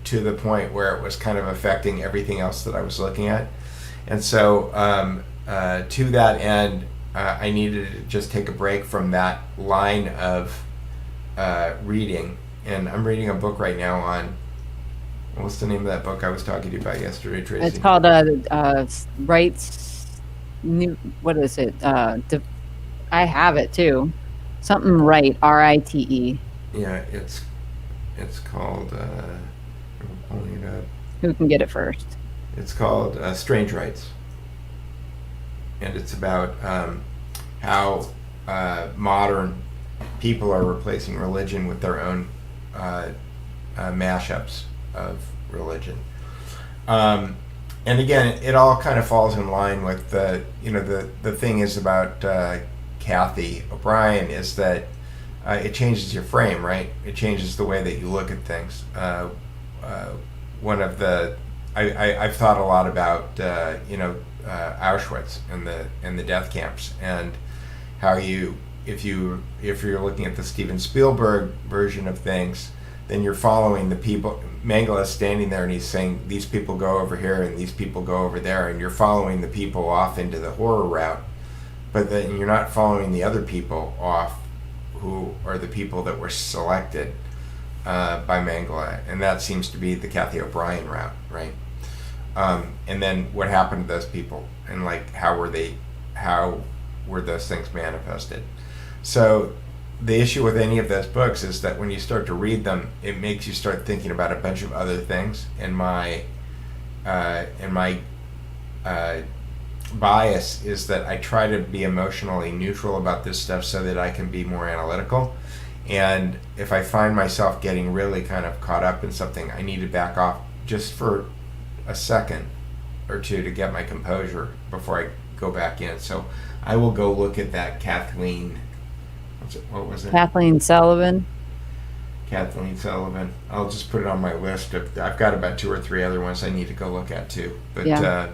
to the point where it was kind of affecting everything else that I was looking at, and so to that end, I needed to just take a break from that line of reading, and I'm reading a book right now on. What's the name of that book I was talking to you about yesterday, Tracy? It's called Rights. What is it? I have it too. Something right. RITE. Yeah, it's called. I'm pulling it up. Who can get it first? It's called Strange Rights, and it's about how modern people are replacing religion with their own mashups of religion. And again, it all kind of falls in line with the thing is about Kathy O'Brien is that it changes your frame, right? It changes the way that you look at things. One of the I've thought a lot about Auschwitz and the death camps, and how if you're looking at the Steven Spielberg version of things, then you're following the people. Mengele is standing there and he's saying these people go over here and these people go over there, and you're following the people off into the horror route, but then you're not following the other people off who are the people that were selected by Mengele, and that seems to be the Kathy O'Brien route, right? And then what happened to those people, and like how were those things manifested? So the issue with any of those books is that when you start to read them, it makes you start thinking about a bunch of other things. And my bias is that I try to be emotionally neutral about this stuff so that I can be more analytical. And if I find myself getting really kind of caught up in something, I need to back off just for a second or two to get my composure before I go back in. So I will go look at that Kathleen. What was it? Kathleen Sullivan. Kathleen Sullivan. I'll just put it on my list. I've got about 2 or 3 other ones I need to go look at too. But Yeah.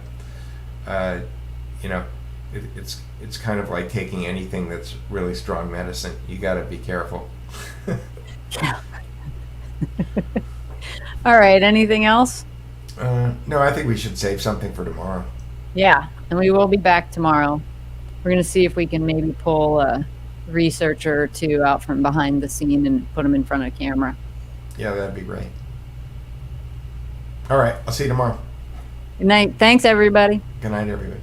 It's kind of like taking anything that's really strong medicine. You got to be careful. All right. Anything else? No, I think we should save something for tomorrow. Yeah, and we will be back tomorrow. We're going to see if we can maybe pull a researcher or two out from behind the scene and put them in front of camera. Yeah, that'd be great. All right, I'll see you tomorrow. Good night. Thanks, everybody. Good night, everybody.